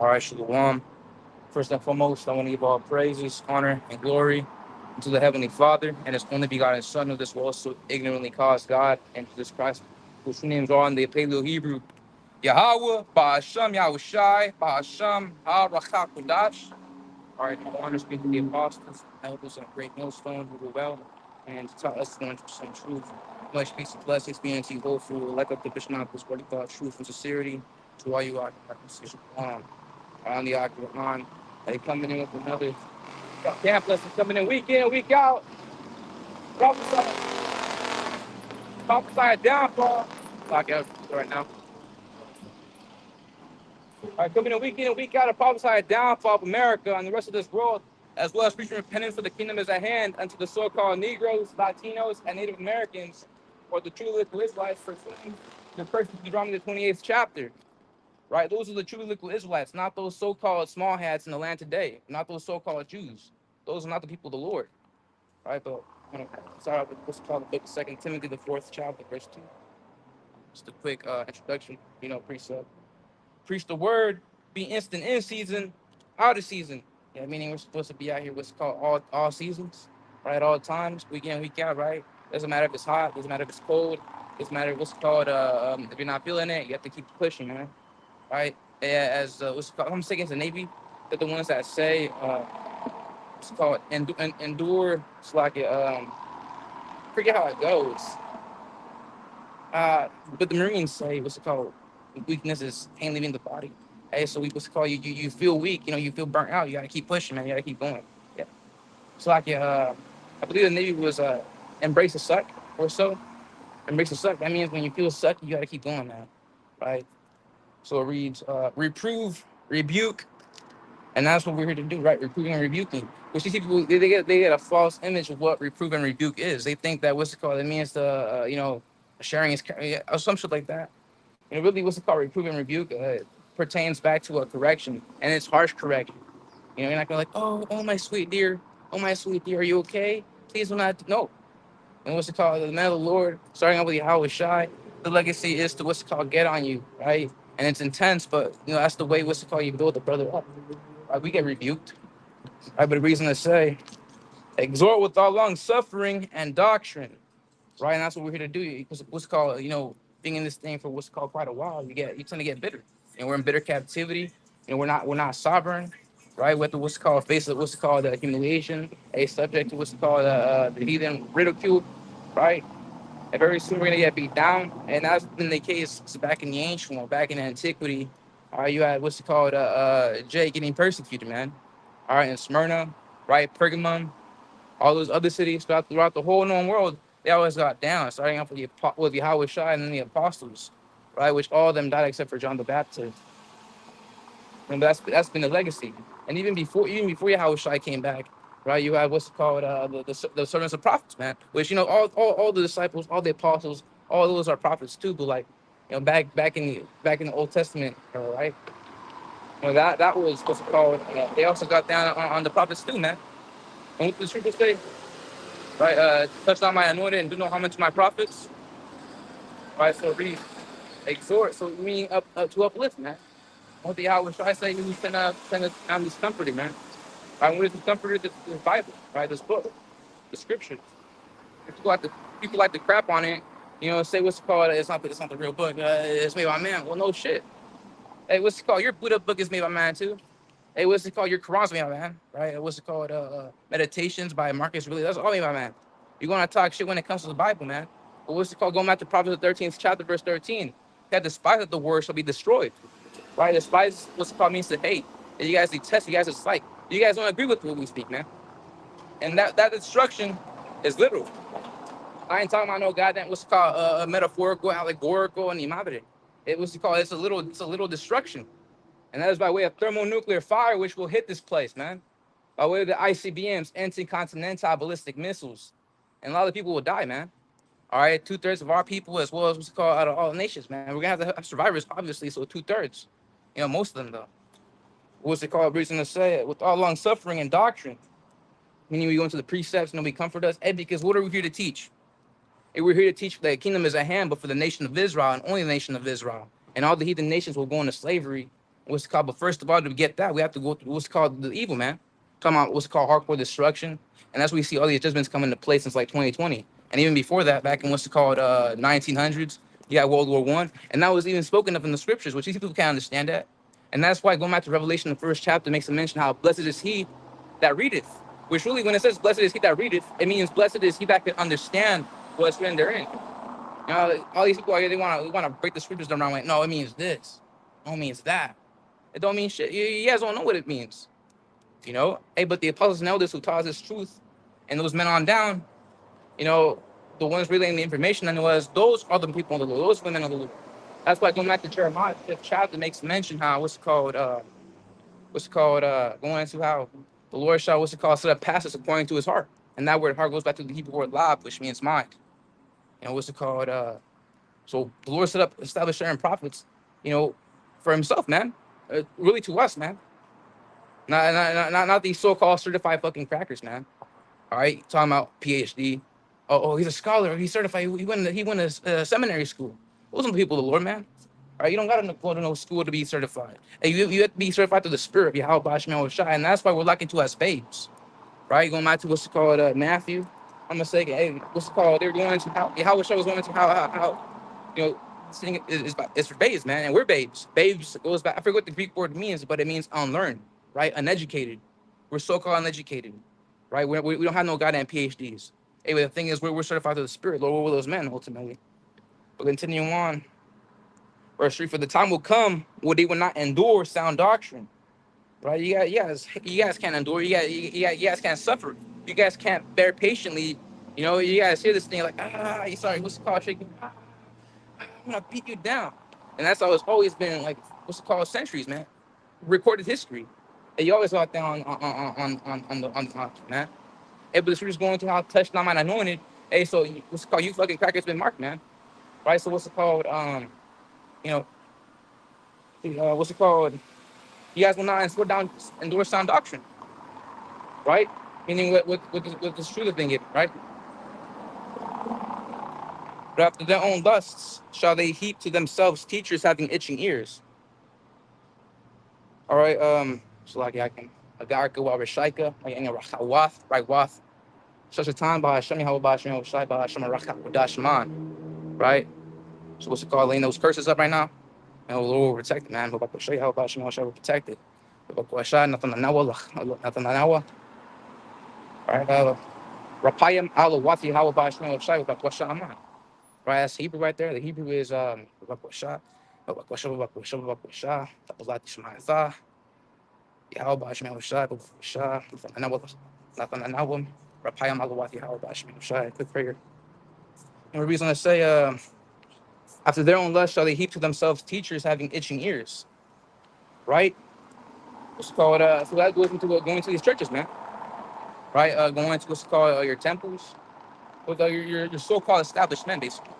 All right, Shalawam. First and foremost, I want to give all praises, honor, and glory to the Heavenly Father and His only begotten Son of this world, so ignorantly caused God, and to this Christ, whose names are in the Paleo Hebrew, Yahawah, bahasham, Yahawashi, bahasham, Kodash. All right, I want to speak to the apostles, elders, and great millstone who were well, and to tell us 100% truth. Much peace and blessings be unto you both, who will like up the Bishop this word of God, truth and sincerity, to all you are, on the Quran. They coming in with another camp lesson coming in week in, week out. Prophesy, prophesy a downfall. Lock out right now. All right, coming in week in and week out, to prophesy a downfall of America and the rest of this world, as well as preaching repentance for the kingdom is at hand unto the so-called Negroes, Latinos, and Native Americans, or the true little Israelites, pursuing the first Deuteronomy, the 28th chapter. Right, those are the true little Israelites, not those so-called small hats in the land today, not those so-called Jews. Those are not the people of the Lord. Right, but I'm gonna start out with what's called the book of Second Timothy, the fourth chapter, verse 2. Just a quick introduction, precept. Preach the word, be instant in season, out of season. Yeah, meaning we're supposed to be out here what's called all seasons, right? All times, week in, week out, right? Doesn't matter if it's hot, doesn't matter if it's cold, doesn't matter what's called if you're not feeling it, you have to keep pushing, man. Right? Yeah, as what's called, I'm saying, the Navy, they're the ones that say it's called endure. It's like forget how it goes. But the Marines say what's it called? Weakness is pain leaving the body. Hey, so what's it called? You feel weak, you feel burnt out. You gotta keep pushing, man. You gotta keep going. Yeah. It's like I believe the Navy was embrace the suck or so. Embrace the suck. That means when you feel suck, you gotta keep going, man. Right? So it reads reprove, rebuke, and that's what we're here to do, right? Reproving and rebuking. Which these people they get a false image of what reprove and rebuke is. They think that what's it called? It means the sharing is or some shit like that. And really, what's it called? Reprove and rebuke pertains back to a correction, and it's harsh correction. You're not gonna like, oh my sweet dear, are you okay? Please do not. No. And what's it called? The man of the Lord, starting out with Yahawashi, the legacy is to what's it called get on you, right? And it's intense, but that's the way what's it called you build the brother up. Right? We get rebuked. Right, but the reason to say, exhort with all long suffering and doctrine. Right, and that's what we're here to do. Because what's called, being in this thing for what's called quite a while, you tend to get bitter. And we're in bitter captivity, and we're not sovereign, right? With what's called face of what's called humiliation, a subject to what's called the heathen ridicule, right? And very soon we're gonna get beat down, and that's been the case back in the ancient world, back in antiquity. All right, you had what's called Jay getting persecuted, man. All right, in Smyrna, right, Pergamum, all those other cities throughout the whole known world, they always got down, starting off with Yahawashi and then the apostles, right, which all of them died except for John the Baptist. And that's been the legacy. And even before Yahawashi came back, right, you had what's called the servants of prophets, man. Which all the disciples, all the apostles, all those are prophets too. But like, back in the Old Testament, right? That was what's called. They also got down on the prophets too, man. And what the scriptures say, right? Touch not my anointed and do no harm unto my prophets. Right. So read, exhort. So we mean up to uplift, man. What the Yahweh I say he send us down this comforting, man. Right, what is this comforter? This Bible, right? This book, the scriptures. People like to crap on it, say what's it called, it's not the real book, it's made by man. Well, no shit. Hey, what's it called? Your Buddha book is made by man too. Hey, what's it called? Your Quran's made by man, right? What's it called? Meditations by Marcus Really. That's all made by man. You're gonna talk shit when it comes to the Bible, man. But what's it called? Going back to Proverbs the 13th chapter, verse 13. That despise of the word shall be destroyed. Right? Despise what's it called means to hate. And you guys detest, you guys dislike. You guys don't agree with what we speak, man. And that destruction is literal. I ain't talking about no goddamn what's it called metaphorical, allegorical, and madre. What's it called? It's a little destruction. And that is by way of thermonuclear fire, which will hit this place, man. By way of the ICBMs, intercontinental ballistic missiles. And a lot of people will die, man. All right, 2/3 of our people, as well as what's it called out of all nations, man. We're gonna have survivors, obviously, so 2/3. Most of them though. What's it called? Reason to say it with all long suffering and doctrine. Meaning we go into the precepts, we comfort us. And because what are we here to teach? We're here to teach that the kingdom is at hand, but for the nation of Israel and only the nation of Israel. And all the heathen nations will go into slavery, What's it called? But first of all, to get that, we have to go through what's called the evil, man. Talking about what's called hardcore destruction, and that's where we see all these judgments come into place since like 2020, and even before that, back in what's it called 1900s, you got World War One, and that was even spoken of in the scriptures, which these people can't understand that, and that's why going back to Revelation, the first chapter makes a mention how blessed is he that readeth, which really when it says blessed is he that readeth, it means blessed is he that can understand what's written therein. You know, all these people out here, they want to break the scriptures down. Like, no, it means this, no, it means that. It don't mean shit. You guys don't know what it means. You know? Hey, but the apostles and elders who taught us this truth and those men on down, you know, the ones relaying the information and was those are the people of the Lord, those women of the Lord. That's why going back to Jeremiah, the fifth chapter makes mention how going into how the Lord shall set up pastors according to his heart. And that word heart goes back to the Hebrew word lab, which means mind. You know, so the Lord established certain prophets, you know, for himself, man. Really to us, man. Not these so-called certified fucking crackers, man. All right, talking about PhD. Oh, he's a scholar. He's certified. He went to seminary school. Those are the people of the Lord, man. All right, you don't gotta go to no school to be certified. Hey, you have to be certified through the Spirit, Yahawashi, and that's why we're looking to as babes, right? Going back to what's called Matthew. I'm gonna say, hey, what's it called? They're going to how Yahawashi was going to how you know, singing is for babes, man, and we're babes. Babes goes back. I forget what the Greek word means, but it means unlearned, right? Uneducated. We're so-called uneducated, right? We don't have no goddamn PhDs. Anyway, the thing is, we're certified to the Spirit. Lord, we're those men ultimately. But continuing on, verse 3: For the time will come where they will not endure sound doctrine, right? You guys can't endure. You guys can't suffer. You guys can't bear patiently. You know, you guys hear this thing like, sorry, what's it called? Shaking. I'm gonna beat you down. And that's how it's always been, like, what's it called, centuries, man. Recorded history. And you always out there on man. Hey, but the scripture's going to how touched not mine anointed. Hey, so what's it called? You fucking crackers been marked, man. Right? So what's it called? You know, what's it called? You guys will not endure sound doctrine, right? Meaning with this truth thing, right? But after their own lusts shall they heap to themselves teachers having itching ears. All right, so like I can Agarka wa Rashika, like in a Rahawath, right wath. Such a time bahasham Yahawah bahasham Shai bahasham Rakha Dashman, right? So what's it called? Laying those curses up right now. And the Lord will protect it, man. But show you how bahasham Shai will protect it. Nothing Nawa. All right, Rapayam ala Wathi Hawa bahasham Shai Aman. Right, that's Hebrew right there. The Hebrew is Yahawashi Shai, Shai, Nathan Rapayam Alawati Yahawashi Shai. Quick prayer. And the reason I say, after their own lust shall they heap to themselves teachers having itching ears. Right? What's called so that goes into going to these churches, man. Right? Going to what's called your temples, with your so-called established men, basically.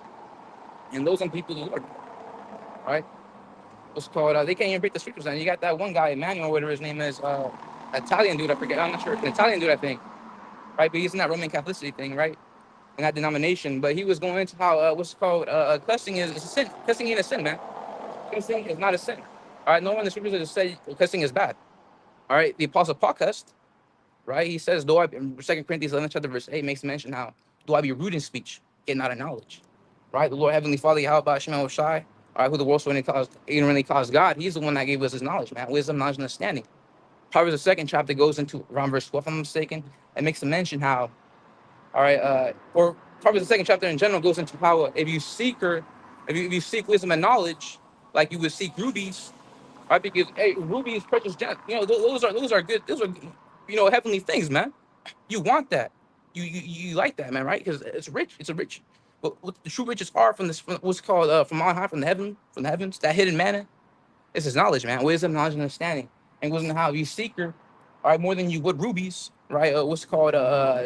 And those are people of the Lord. Right? What's called they can't even break the scriptures. And you got that one guy, Emmanuel, whatever his name is, Italian dude, I forget. I'm not sure. An Italian dude, I think. Right? But he's in that Roman Catholicity thing, right? In that denomination. But he was going into how cussing is a sin. Cussing ain't a sin, man. Cussing is not a sin. All right, no one in the scriptures has said cussing is bad. All right, the apostle Paul cussed, right? He says, though in 2 Corinthians 11, chapter verse 8 makes mention how do I be rude in speech, yet not in knowledge. Right? The Lord Heavenly Father, Yahweh Shema Shai, all right, who the world so ignorantly calls God, he's the one that gave us his knowledge, man. Wisdom, knowledge, and understanding. Proverbs the second chapter goes into around verse 12, if I'm not mistaken, and makes a mention how, all right, or Proverbs the second chapter in general goes into how if you seek wisdom and knowledge, like you would seek rubies, right? Because hey, rubies, precious gems, you know, those are good, those are heavenly things, man. You want that, you like that, man, right? Because it's rich, it's a rich. But what the true riches are from this, from what's called from on high, from the heavens, that hidden manna. It's his knowledge, man. Wisdom, knowledge, and understanding. And wisdom how you seeker, all right, more than you would rubies, right? What's called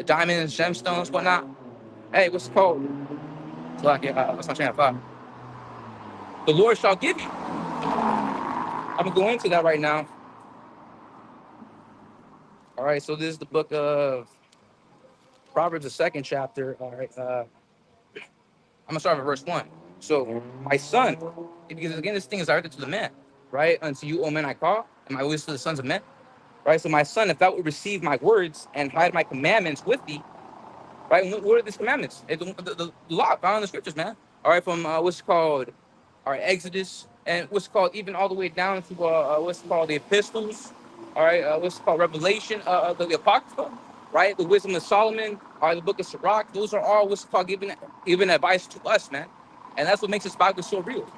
diamonds, gemstones, whatnot. Hey, what's it called? So like, that's my train of thought. The Lord shall give you. I'm gonna go into that right now. All right, so this is the book of Proverbs, the second chapter. All right, I'm gonna start with verse 1. So, my son, because again, this thing is directed to the man, right? Unto you, O men, I call, and my words to the sons of men, right? So, my son, if thou would receive my words and hide my commandments with thee, right? What are these commandments? The law found in the scriptures, man. All right, from what's called our Exodus, and what's called even all the way down to what's called the epistles. All right, what's called Revelation, the Apocrypha, right? The Wisdom of Solomon, or the Book of Sirach. Those are all what's called giving advice to us, man. And that's what makes this Bible so real.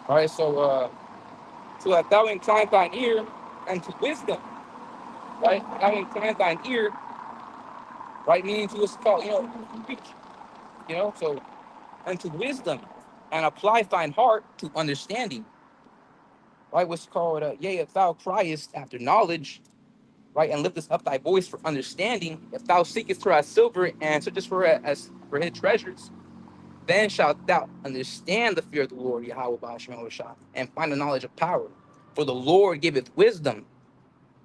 All right, so that thou incline thine ear unto wisdom, right? Thou incline thine ear, right? Meaning to what's called, preach, so unto wisdom, and apply thine heart to understanding, right? What's called, yea, if thou criest after knowledge, right, and liftest up thy voice for understanding, if thou seekest for as silver and searchest for it as for hid treasures, then shalt thou understand the fear of the Lord, Yahawah, bahasham, and find the knowledge of power. For the Lord giveth wisdom,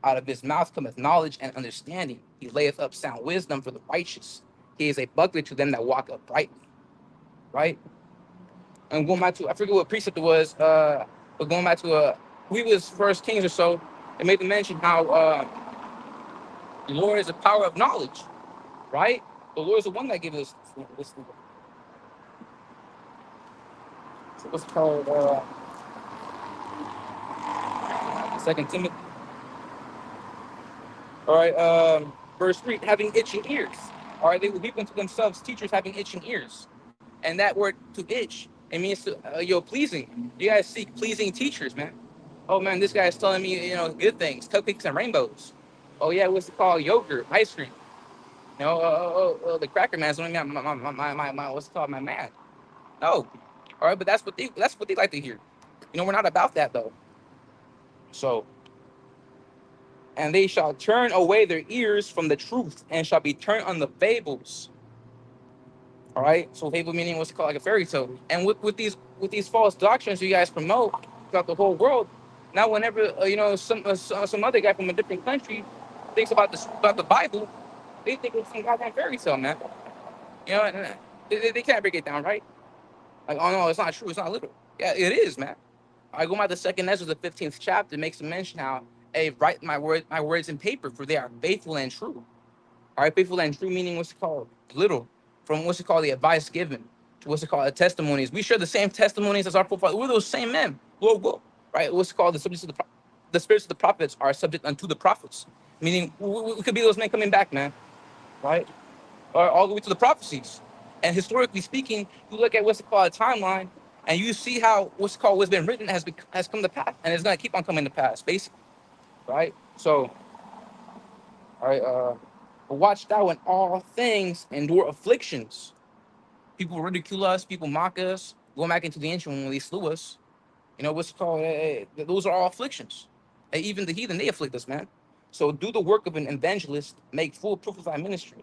out of his mouth cometh knowledge and understanding. He layeth up sound wisdom for the righteous. He is a buckler to them that walk uprightly, right? And going back to, I forget what precept it was, but going back to we was First Kings or so, it made the mention how the Lord is the power of knowledge, right? The Lord is the one that gives us this. So what's it called? Second Timothy. All right, verse 3, having itching ears. All right, they will heap unto themselves teachers having itching ears. And that word to itch, it means to, pleasing. You guys seek pleasing teachers, man. Oh man, this guy's telling me, good things, cupcakes and rainbows. Oh yeah, what's it called? Yogurt, ice cream. The cracker man's only my what's it called? My man. No. All right, but that's what they like to hear. We're not about that though. So, and they shall turn away their ears from the truth and shall be turned on the fables. All right. So fable meaning what's called like a fairy tale. And with these false doctrines you guys promote throughout the whole world, now whenever some other guy from a different country thinks about the Bible, they think it's some goddamn fairy tale, man. And they can't break it down, right? Like, oh no, it's not true. It's not literal. Yeah, it is, man. I go by the second Ezra, the 15th chapter, makes a mention how, hey, write my words in paper, for they are faithful and true. All right, faithful and true meaning what's it called? Little. From what's it called? The advice given to what's it called? The testimonies. We share the same testimonies as our forefathers. We're those same men. Whoa. Right? What's it called? The spirits of the prophets are subject unto the prophets. Meaning we could be those men coming back, man. Right? Or all the way to the prophecies. And historically speaking, you look at what's it called? A timeline, and you see how what's been written has come to pass, and it's gonna keep on coming to pass, basically. Right? So, all right, but watch thou in all things endure afflictions. People ridicule us, people mock us. Going back into the ancient when they slew us. What's it called? Those are all afflictions. Even the heathen, they afflict us, man. So do the work of an evangelist, make full proof of thy ministry,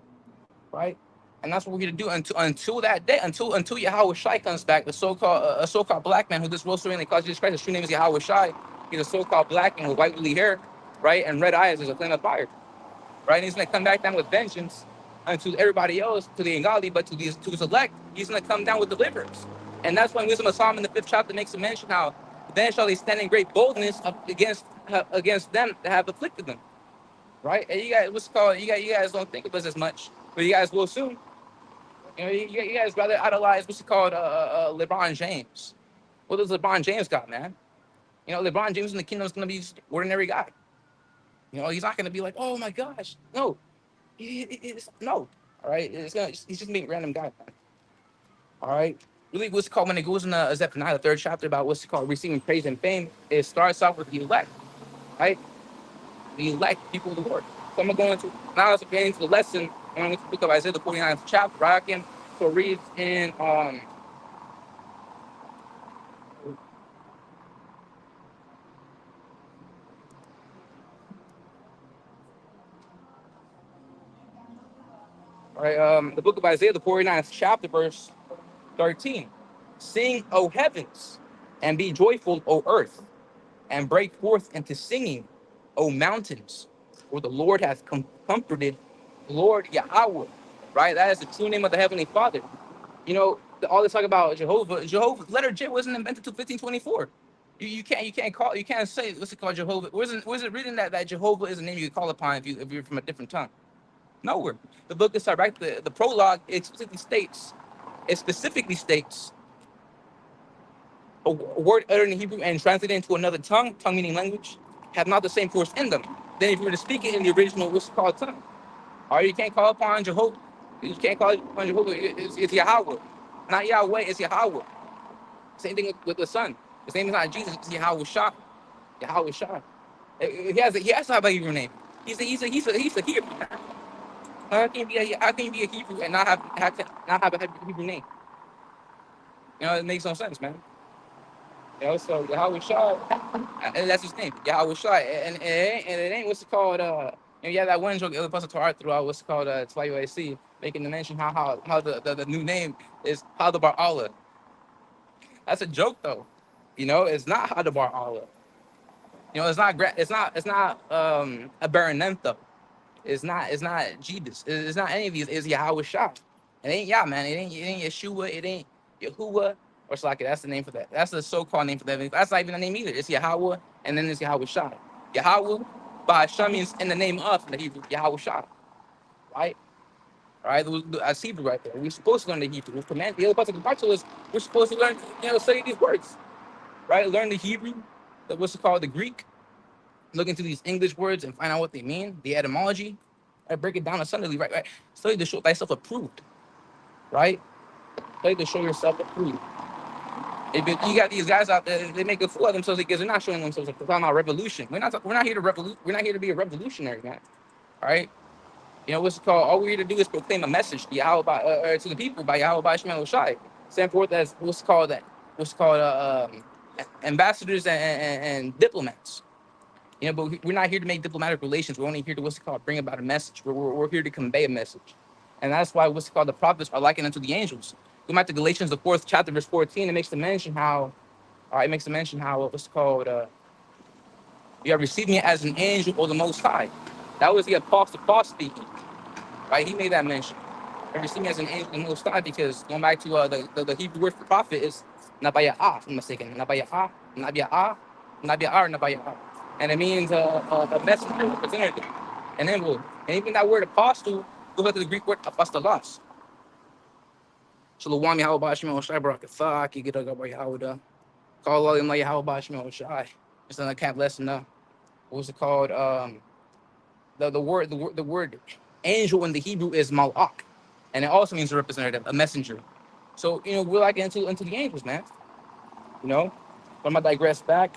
right? And that's what we're gonna do until that day, until Yahawashi comes back, the so-called a so-called black man who this world story and they call Jesus Christ. His true name is Yahawashi. He's a so-called black man with white woolly hair, right, and red eyes as a flame of fire. Right? And he's going to come back down with vengeance unto everybody else, to the ungodly, but to his elect, he's going to come down with deliverance. And that's when Wisdom of Solomon in the 5th chapter makes a mention how then shall they stand in great boldness against them that have afflicted them. Right? And you guys, you guys don't think of us as much, but you guys will soon. You guys rather idolize what's it called, LeBron James. What does LeBron James got, man? LeBron James in the kingdom is going to be just an ordinary guy. He's not going to be like, oh my gosh, no. No. All right. He's just being a random guy. All right. Really, what's it called when it goes in Zephaniah, the 3rd chapter, about what's it called receiving praise and fame, it starts off with the elect, right? The elect people of the Lord. So I'm going to now let's get into the lesson. I'm going to the book of Isaiah, the 49th chapter, right? Again, so it reads in the book of Isaiah, the 49th chapter, verse 13. Sing, O heavens, and be joyful, O earth, and break forth into singing, O mountains, for the Lord hath comforted Lord Yahawah. Right? That is the true name of the Heavenly Father. All this talk about Jehovah, letter J wasn't invented until 1524. You can't say what's it called Jehovah. Where's it written that Jehovah is a name you can call upon if you're from a different tongue? Nowhere. The book is right. The prologue it specifically states a word uttered in Hebrew and translated into another tongue meaning language, have not the same force in them. Then if you were to speak it in the original what's it called tongue, or you can't call upon Jehovah. You can't call upon Jehovah. It's Yahawah, not Yahweh. It's Yahawah. Same thing with the Son. His name is not Jesus. It's Yahawashi. Yahawashi. He has to have a Hebrew name. He's a Hebrew. How can you be a Hebrew and not have a Hebrew name? You know, it makes no sense, man. You know, so Yahawashi, and that's his name, Yahawashi, and it ain't what's it called. Yeah, that one joke the other pastor Torah throughout what's it called Twayoc, making the mention how the new name is Hadabar Allah. That's a joke though. You know, it's not Hadabar Allah. You know, it's not a Baranentha. It's not Jeebus. It's not any of these. It's Yahawashi. It ain't Yah, man. It ain't Yeshua. It ain't Yahuwah or Shalaka. That's the name for that. That's the so-called name for that. That's not even the name either. It's Yahawah and then it's Yahawashi. Yahawah, bahasham means in the name of the Hebrew Yahawashi, right? All right, that's Hebrew right there. We're supposed to learn the Hebrew. We're commanded. The other part of the Bible is we're supposed to learn, study these words, right? Learn the Hebrew, what's it called, the Greek. Look into these English words and find out what they mean, the etymology. Right? Break it down assembly, right? Study to show thyself approved, right? Study to show yourself approved. You got these guys out there, they make a fool of themselves because they're not showing themselves. They're talking about revolution. We're not here to revolute. We're not here to be a revolutionary, man. All right. You know what's it called? All we're here to do is proclaim a message to Yahweh to the people by Yahweh Shemel Shai. Send forth as what's called ambassadors and diplomats. You know, but we're not here to make diplomatic relations. We're only here to what's it called bring about a message. We're here to convey a message, and that's why what's it called the prophets are likened unto the angels. Go back to Galatians the 4th chapter verse 14. It makes the mention how, what's it called you have received me as an angel or the Most High. That was the apostle Paul speaking, right? He made that mention. You have received me as an angel of the Most High because going back to the Hebrew word for prophet is nabayah, if I'm mistaken, nabayah, or nabayah, and it means a messenger, representative, an envoy. And even that word apostle goes back to the Greek word apostolos. Shalawam Yahawah Shemel Shai barak you get a Yahawah. Call all them like Yahawah Shemel Shai. It's not a camp lesson now. What's it called? The word angel in the Hebrew is malak, and it also means a representative, a messenger. So we're like into the angels, man. You know, but I'm gonna digress back.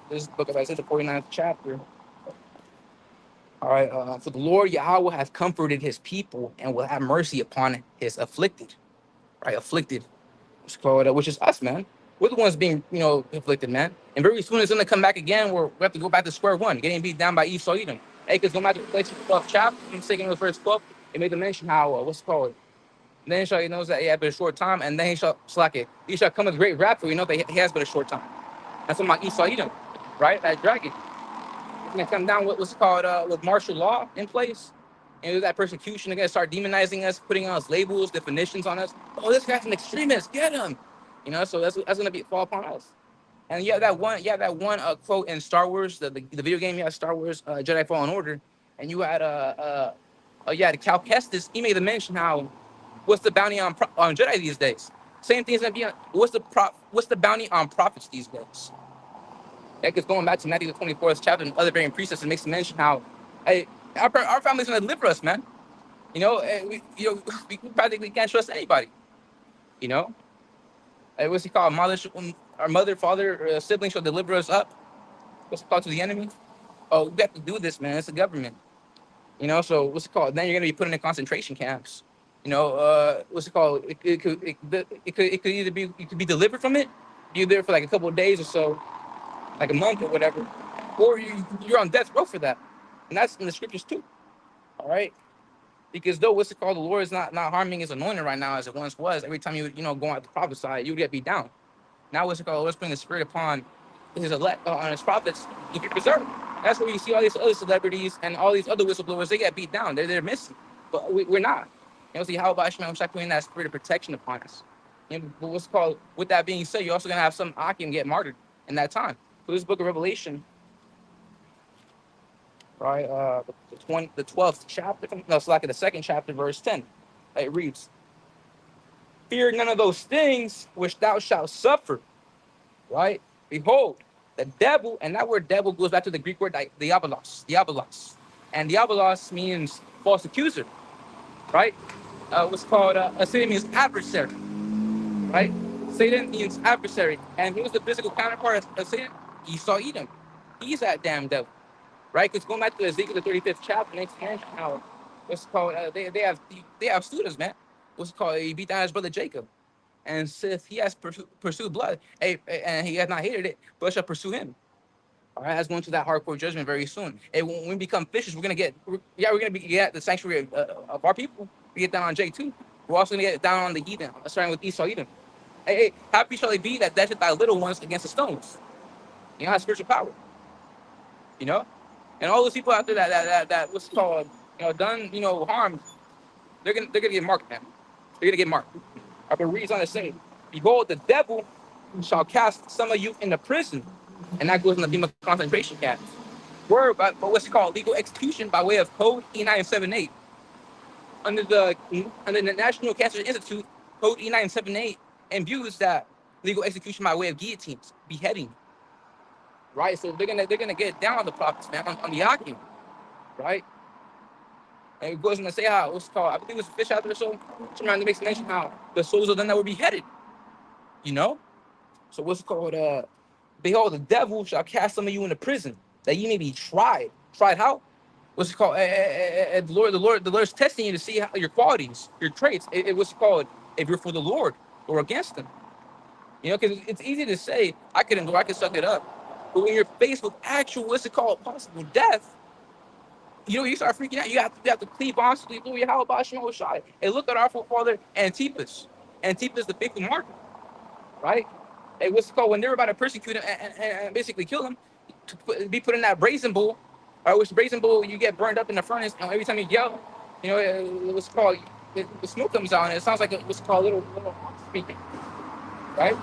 This book of Isaiah, the 49th chapter. All right, for the Lord Yahweh hath comforted his people and will have mercy upon his afflicted. Right, afflicted. It's called, which is us, man. We're the ones being, afflicted, man. And very soon it's gonna come back again. We have to go back to square one, getting beat down by Esau Edom. Hey, because no matter the place 12th chapter, I'm taking the first 12, it made the mention how what's it called. And then he knows that he had but a short time, and then he shall slack it. He shall come with great wrath, for that he has but a short time. That's what my Esau Edom, right? That dragon. It's gonna come down with what's called with martial law in place. And that persecution, they're gonna start demonizing us, putting on us labels, definitions on us. Oh, this guy's an extremist. Get him. So that's gonna fall upon us. And that one quote in Star Wars, the video game, Star Wars Jedi Fallen Order, and you had the Cal Kestis. He made the mention how what's the bounty on Jedi these days? Same thing is gonna be on what's the bounty on prophets these days? Yeah, because going back to Matthew the 24th chapter and other varying precepts, it makes a mention how, hey, our family's gonna deliver us, man. And we practically can't trust anybody. What's he called? Our mother, father, sibling shall deliver us up. What's it called to the enemy? Oh, we have to do this, man. It's the government. So what's it called? Then you're gonna be put in concentration camps. What's it called? It could either be you could be delivered from it, be there for like a couple of days or so, like a month or whatever, or you're on death row for that, and that's in the scriptures too. All right, because though what's it called, the Lord is not harming his anointing right now as it once was. Every time you go out to prophesy, you would get beat down. Now what's it called? Let's bring the spirit upon his elect, on his prophets to be preserved. That's where you see all these other celebrities and all these other whistleblowers. They get beat down. They're missing, but we're not. See how about Ishmael putting that spirit of protection upon us. But what's it called? With that being said, you're also gonna have some ahchyam get martyred in that time. So this book of Revelation, right? The 12th chapter, no, it's like the second chapter, verse 10. It reads, "Fear none of those things which thou shalt suffer." Right? Behold, the devil, and that word devil goes back to the Greek word diabolos. And diabolos means false accuser, right? What's called Satan means adversary, right? Satan means adversary. And who's the physical counterpart of Satan? Esau Edom. He's that damn devil, right? Because going back to Ezekiel the 35th chapter, next mention how what's called they have students, man. What's called he beat down his brother Jacob. And since he has pursued blood, and he has not hated it, but shall pursue him. All right, that's going to that hardcore judgment very soon. And when we become fishers, we're gonna get the sanctuary of our people. We get down on J2. We're also gonna get down on the heathen, starting with Esau Edom. Hey, happy shall they be that dashed thy little ones against the stones. You know, have spiritual power. You know, and all those people out there that what's called done harm, they're gonna get marked, man. They're gonna get marked. I can read on the same. Behold, the devil shall cast some of you into prison, and that goes in the theme of concentration camps. Word, but what's it called? Legal execution by way of Code E978. Under the National Cancer Institute, Code E978 imbues that legal execution by way of guillotines, beheading. Right? So they're gonna get down on the prophets, man, on the ahchyam, right? And it goes on to say how what's called, I believe it was a fish out there, so sometimes it makes mention how the souls of them that were beheaded. You know? So what's it called? Behold, the devil shall cast some of you into prison, that ye may be tried. Tried how? What's it called? The Lord's testing you to see how, your qualities, your traits. What's it called? If you're for the Lord or against Him. You know, because it's easy to say, I can endure, I can suck it up. But when you're faced with actual, what's it called, possible death, you start freaking out. You have to cleave on to the Yahawashi. And look at our forefather Antipas. Antipas, the faithful martyr, right? Hey, what's it called? When they were about to persecute him and basically kill him, to be put in that brazen bull, which brazen bull, you get burned up in the furnace, and every time you yell, what's called, the smoke comes out, and it sounds like what's called a little speaking, right?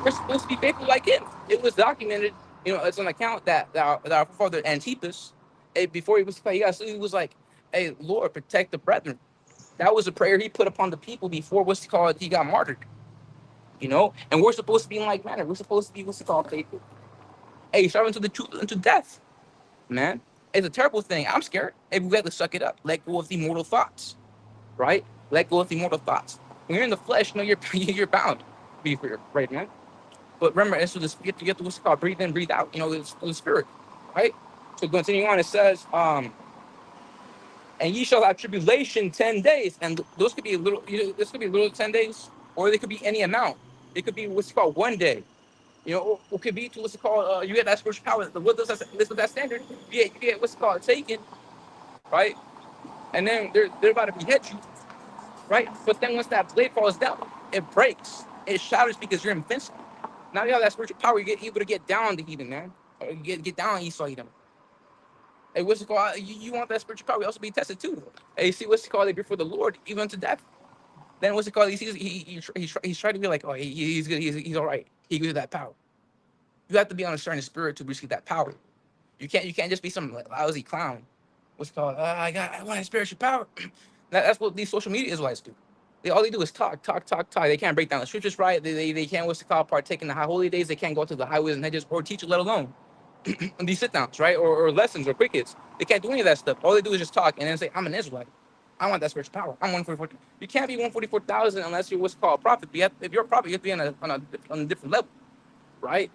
We're supposed to be faithful like him. It was documented, it's an account that our father Antipas, before he was like, hey, Lord, protect the brethren. That was a prayer he put upon the people before he got martyred. And we're supposed to be in like manner. We're supposed to be what's it called, faithful. Hey, striving to the truth unto death, man. It's a terrible thing. I'm scared. Hey, we have to suck it up. Let go of the mortal thoughts, right? Let go of the mortal thoughts. When you're in the flesh, you're bound. Be for right, man. But remember, it's this you get to what's called breathe in, breathe out. It's the spirit, right? So continuing on, it says, and ye shall have tribulation 10 days, and those could be a little. This could be a little 10 days, or they could be any amount. It could be what's called one day. Or could be to what's called. You get that spiritual power. What does that standard? You get what's called taken, right? And then they're about to behead you, right? But then once that blade falls down, it breaks. It shatters because you're invincible. Now you have that spiritual power. You get able to get down to Edom, man. Or you get down Esau Edom. Hey, what's it called? You want that spiritual power? You also be tested too. Hey, see what's it called? They before the Lord, even to death. Then what's it called? He's trying to be like, oh, he's good. He's all right. He gives you that power. You have to be on a certain spirit to receive that power. You can't just be some lousy clown. What's it called? I want a spiritual power. That's what these social media Israelites do. All they do is talk. They can't break down the scriptures right. They can't what's it called, partake in the high holy days. They can't go to the highways and hedges or teach it, let alone these sit downs, right? Or lessons or quick hits. They can't do any of that stuff. All they do is just talk and then say, I'm an Israelite. I want that spiritual power. I'm 144. You can't be 144,000 unless you're what's called a prophet. If you're a prophet, you have to be on a different level, right?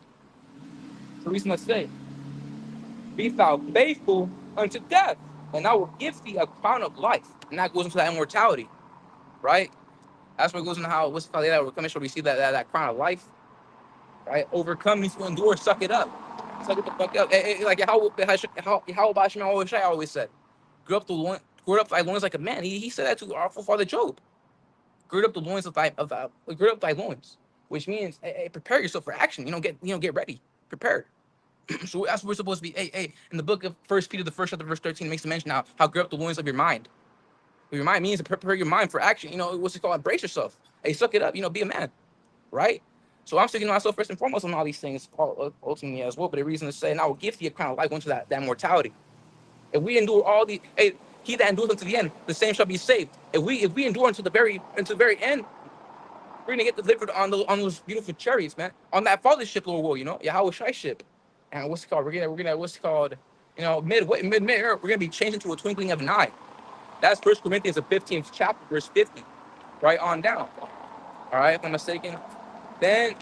So we must say, be thou faithful unto death, and I will give thee a crown of life. And that goes into that immortality, right? That's what goes into how what's called that overcoming shall receive that crown of life, right? Overcome means to endure, suck it up. Suck it the fuck up. Like how bahasham always said, gird up thy loins like a man. He said that to our forefather Job. Gird up the loins gird up thy loins, which means prepare yourself for action. Get ready, prepared. So that's what we're supposed to be. In the book of 1 Peter, the first chapter, verse 13, makes a mention how gird up the loins of your mind. Your mind means to prepare your mind for action. What's it called? Embrace yourself. Hey, suck it up. Be a man, right? So I'm sticking to myself first and foremost on all these things, ultimately as well. But the reason to say, and I will give you a crown of life onto that mortality. If we endure all the, hey, he that endures unto the end, the same shall be saved. If we endure until the very end, we're gonna get delivered on those beautiful cherries, man. On that father ship, Lord will, Yahawashi ship. And what's it called? We're gonna what's it called? Mid we're gonna be changed into a twinkling of an eye. That's First Corinthians, the 15th chapter, verse 50, right on down. All right, if I'm mistaken. Then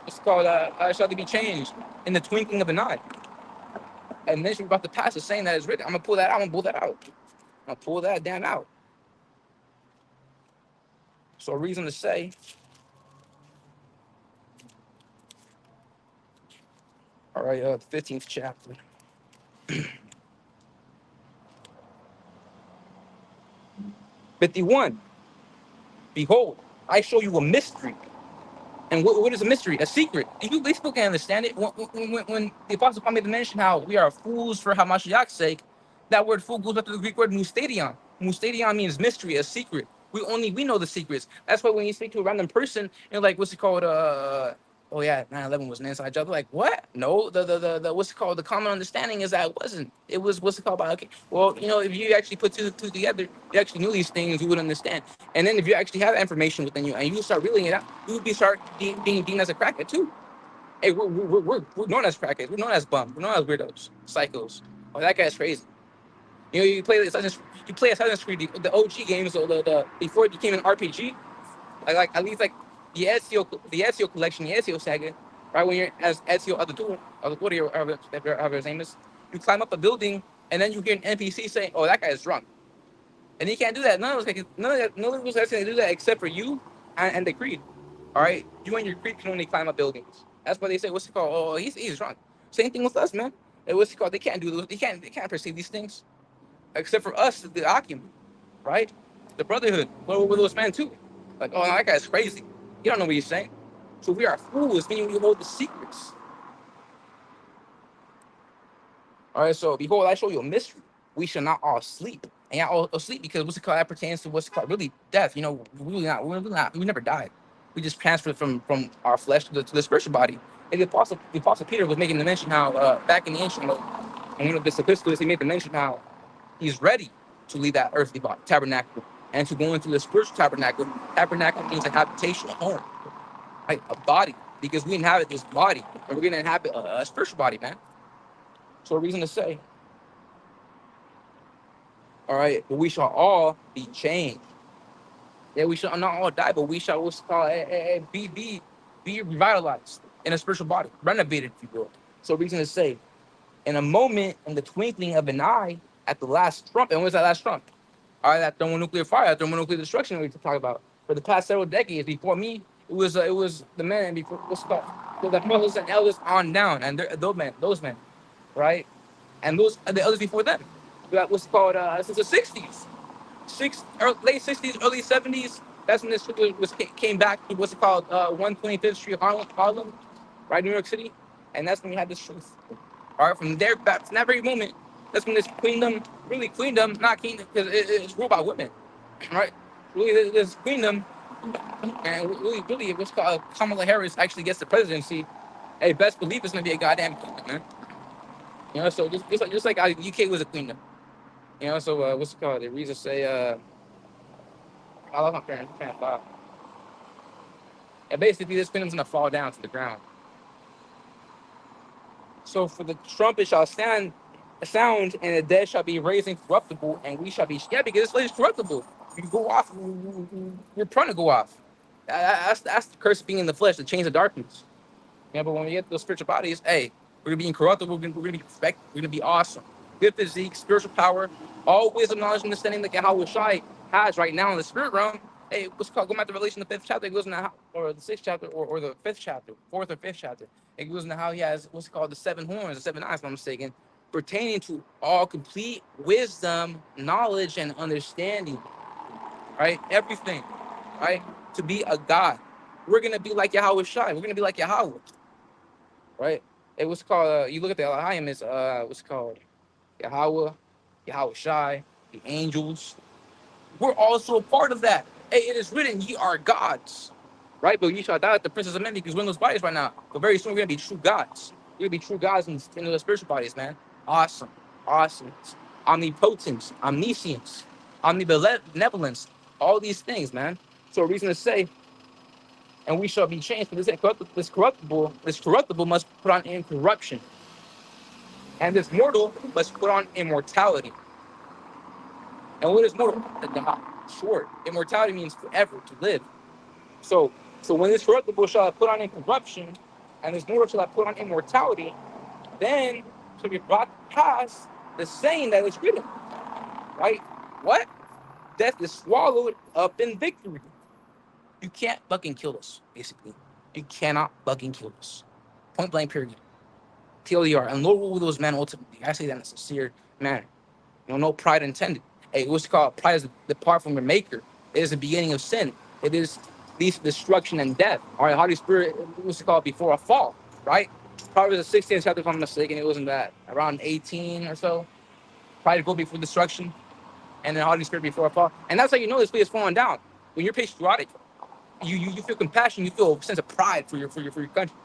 it's called shall they be changed in the twinkling of an eye. And then she's about to pass the saying that is written. I'm gonna pull that out. I'm gonna pull that out. I'm gonna pull that damn out. So a reason to say, all right, the 15th chapter. 51. Behold, I show you a mystery. And what is a mystery? A secret. And you basically can understand it. When the Apostle Paul made the mention how we are fools for Hamashiach's sake, that word fool goes back to the Greek word mustadion. Mustadion means mystery, a secret. We know the secrets. That's why when you speak to a random person, you're like, what's it called? Oh yeah, 9/11 was an inside job. They're like, what? No, the what's it called? The common understanding is that it wasn't. It was what's it called? Okay, well, if you actually put two together, you actually knew these things, you would understand. And then if you actually have that information within you and you start reeling it out, you would be start being deemed as a crackhead too. Hey, we're known as crackheads. We're known as bums. We're known as weirdos, psychos. Oh, that guy's crazy. You play Assassin's Creed, the OG games, or the before it became an RPG. Like at least like the Ezio collection, the Ezio saga, right? When you're as Ezio Auditore, or however his name is, you climb up a building and then you hear an NPC saying, "Oh, that guy is drunk," and he can't do that. None of us can do that except for you and the Creed. All right, you and your Creed can only climb up buildings. That's why they say, what's it called? Oh, he's drunk. Same thing with us, man. What's it called? They can't do those. They can't perceive these things except for us, the ahchyam, right? The brotherhood. What were those men too? Like, oh, that guy's crazy. You don't know what he's saying. So we are fools, meaning we hold the secrets. All right, so behold, I show you a mystery. We shall not all sleep. And yeah, all sleep because what's it called? That pertains to what's called really death. We never died. We just transferred from our flesh to the spiritual body. And the apostle Peter was making the mention how back in the ancient, in one of the epistles, he made the mention how he's ready to leave that earthly body, tabernacle, and to go into the spiritual tabernacle. Tabernacle means a habitation, a home, right? A body, because we inhabit this body, and we're gonna inhabit a spiritual body, man. So a reason to say, all right, but we shall all be changed. Yeah, we shall not all die, but we shall what's called be revitalized in a spiritual body, renovated, if you will. So a reason to say, in a moment, in the twinkling of an eye, at the last trump, and what's that last trump? All right, that thermonuclear fire, that thermonuclear destruction we talk about. For the past several decades, before me, it was the men before what's called the brothers and elders on down, and those men, right? And those the others before them. That was called since the '60s, late '60s, early '70s. That's when this came back to what's it called 125th Street, Harlem, right, New York City, and that's when we had this truth. All right, from there back from that very moment, that's when this queendom, really queendom, not kingdom, because it's ruled by women, right? Really, this queendom, and really, what's called Kamala Harris actually gets the presidency. Hey, best believe it's gonna be a goddamn kingdom, man. So just like how UK was a queendom. So what's it called? The reason say I love my parents. And basically, this kingdom's gonna fall down to the ground. So for the trumpet shall sound, and the dead shall be raised incorruptible, and we shall be because this place is corruptible. You go off, you're prone to go off. That's the curse of being in the flesh, the chains of darkness. But when we get those spiritual bodies, hey, we're gonna be incorruptible. We're gonna be perfect. We're gonna be awesome. Good physique, spiritual power, all wisdom, knowledge, understanding that Yahawashi has right now in the spirit realm. Hey, what's called? Go back to Revelation, the 5th chapter. It goes into or the 6th chapter, or the 5th chapter, 4th or 5th chapter. It goes into how he has what's called the 7 horns, the 7 eyes, if I'm mistaken, pertaining to all complete wisdom, knowledge, and understanding. Right, everything. Right, to be a God. We're gonna be like Yahawashi. We're gonna be like Yahweh. Right? It was called. You look at the ahchyam. It's what's called Yahweh, Yahawashi, the angels. We're also a part of that. Hey, it is written, "Ye are gods." right? But you shall die like the princess of men because we're in those bodies right now. But very soon we're gonna be true gods. We're gonna be true gods in the spiritual bodies, man. Awesome, awesome, omnipotence, omniscience, omnibenevolence, all these things, man. So a reason to say, and we shall be changed. For this corruptible must put on incorruption, and this mortal must put on immortality. And what is mortal? Short. Immortality means forever, to live. So, so when this corruptible shall have put on incorruption, and this mortal shall have put on immortality, then shall be brought to pass the saying that is written. Right? What? Death is swallowed up in victory. You can't fucking kill us, basically. You cannot fucking kill us. Point blank, period. TLDR. And Lord will rule those men ultimately. I say that in a sincere manner. No pride intended. Hey, what's it called? Pride is depart from your maker. It is the beginning of sin. It is leads to destruction and death. All right, Holy Spirit, what's it called? Before a fall, right? Proverbs the 16th chapter, if I'm mistaken, it wasn't that around 18 or so. Pride go before destruction, and then Holy Spirit before a fall. And that's how you know this place is falling down. When you're patriotic, you feel compassion, you feel a sense of pride for your country.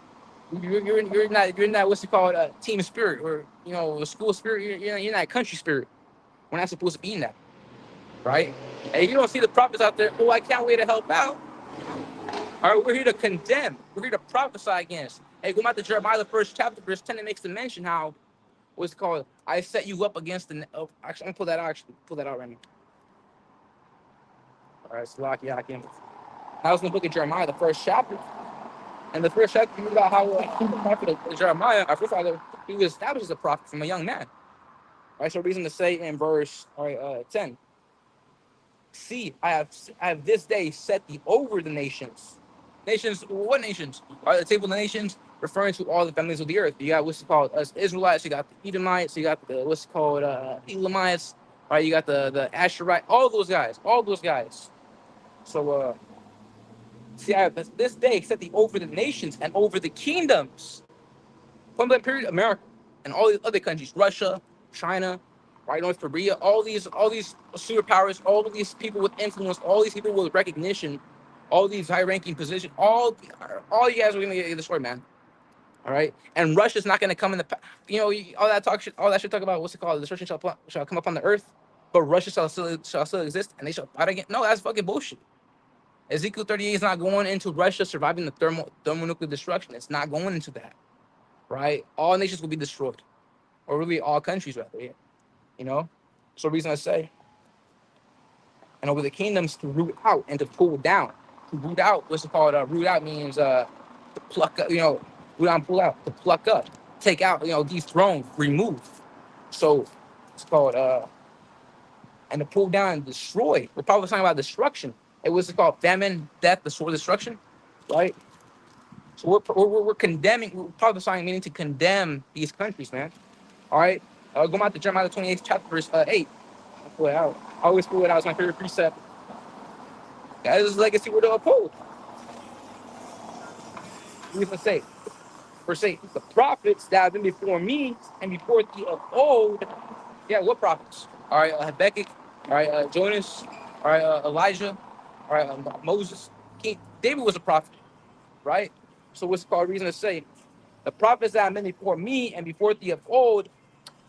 You're in that what's it called, team spirit, or a school spirit. You're in that country spirit. We're not supposed to be in that, right? And you don't see the prophets out there. Oh, I can't wait to help out. All right, we're here to condemn. We're here to prophesy against. Hey, go back to Jeremiah, the first chapter, verse 10. It makes the mention how, what's it called? I set you up against the. Oh, actually, I'm gonna pull that out. Pull that out right now. All right, Shalawam Yahawah. I was in the book of Jeremiah, the first chapter, and the first chapter you about how the prophet of Jeremiah, our forefather, he was established as a prophet from a young man. All right, so reason to say in verse 10. See, I have this day set thee over the nations. Nations, what nations? The table of the nations, referring to all the families of the earth. You got what's called us Israelites, you got the Edomites, you got the what's called Elamites, right? You got the Asherite, all those guys. So see, I have this day set thee over the nations and over the kingdoms. From that period, America and all these other countries, Russia, China, right, North Korea, all these superpowers, all of these people with influence, all these people with recognition, all these high-ranking positions, all you guys are gonna get destroyed, man. All right, and Russia's not gonna come in all that all that shit talk about what's it called? The destruction shall come upon the earth, but Russia shall still exist, and they shall fight again. No, that's fucking bullshit. Ezekiel 38 is not going into Russia surviving the thermonuclear destruction. It's not going into that, right? All nations will be destroyed, or really all countries rather. Yeah. So reason I say, and over the kingdoms to root out and to pull down. To root out, what's it called? Root out means to pluck up, root out and pull out, to pluck up, take out, dethrone, remove. So it's called, and to pull down and destroy. We're probably talking about destruction. It was called famine, death, the sword, destruction, right? So we're condemning, we're prophesying, meaning to condemn these countries, man. All right? Go back to Jeremiah 28th chapter, verse 8. Pull it out. I always pull it out. It's my favorite precept. That is legacy we're to uphold. We can say, verse 8, the prophets that have been before me and before thee of old. Yeah, what prophets? All right, Habakkuk. All right, Jonas. All right, Elijah. All right, Moses. King David was a prophet, right? So what's called reason to say, the prophets that have been before me and before thee of old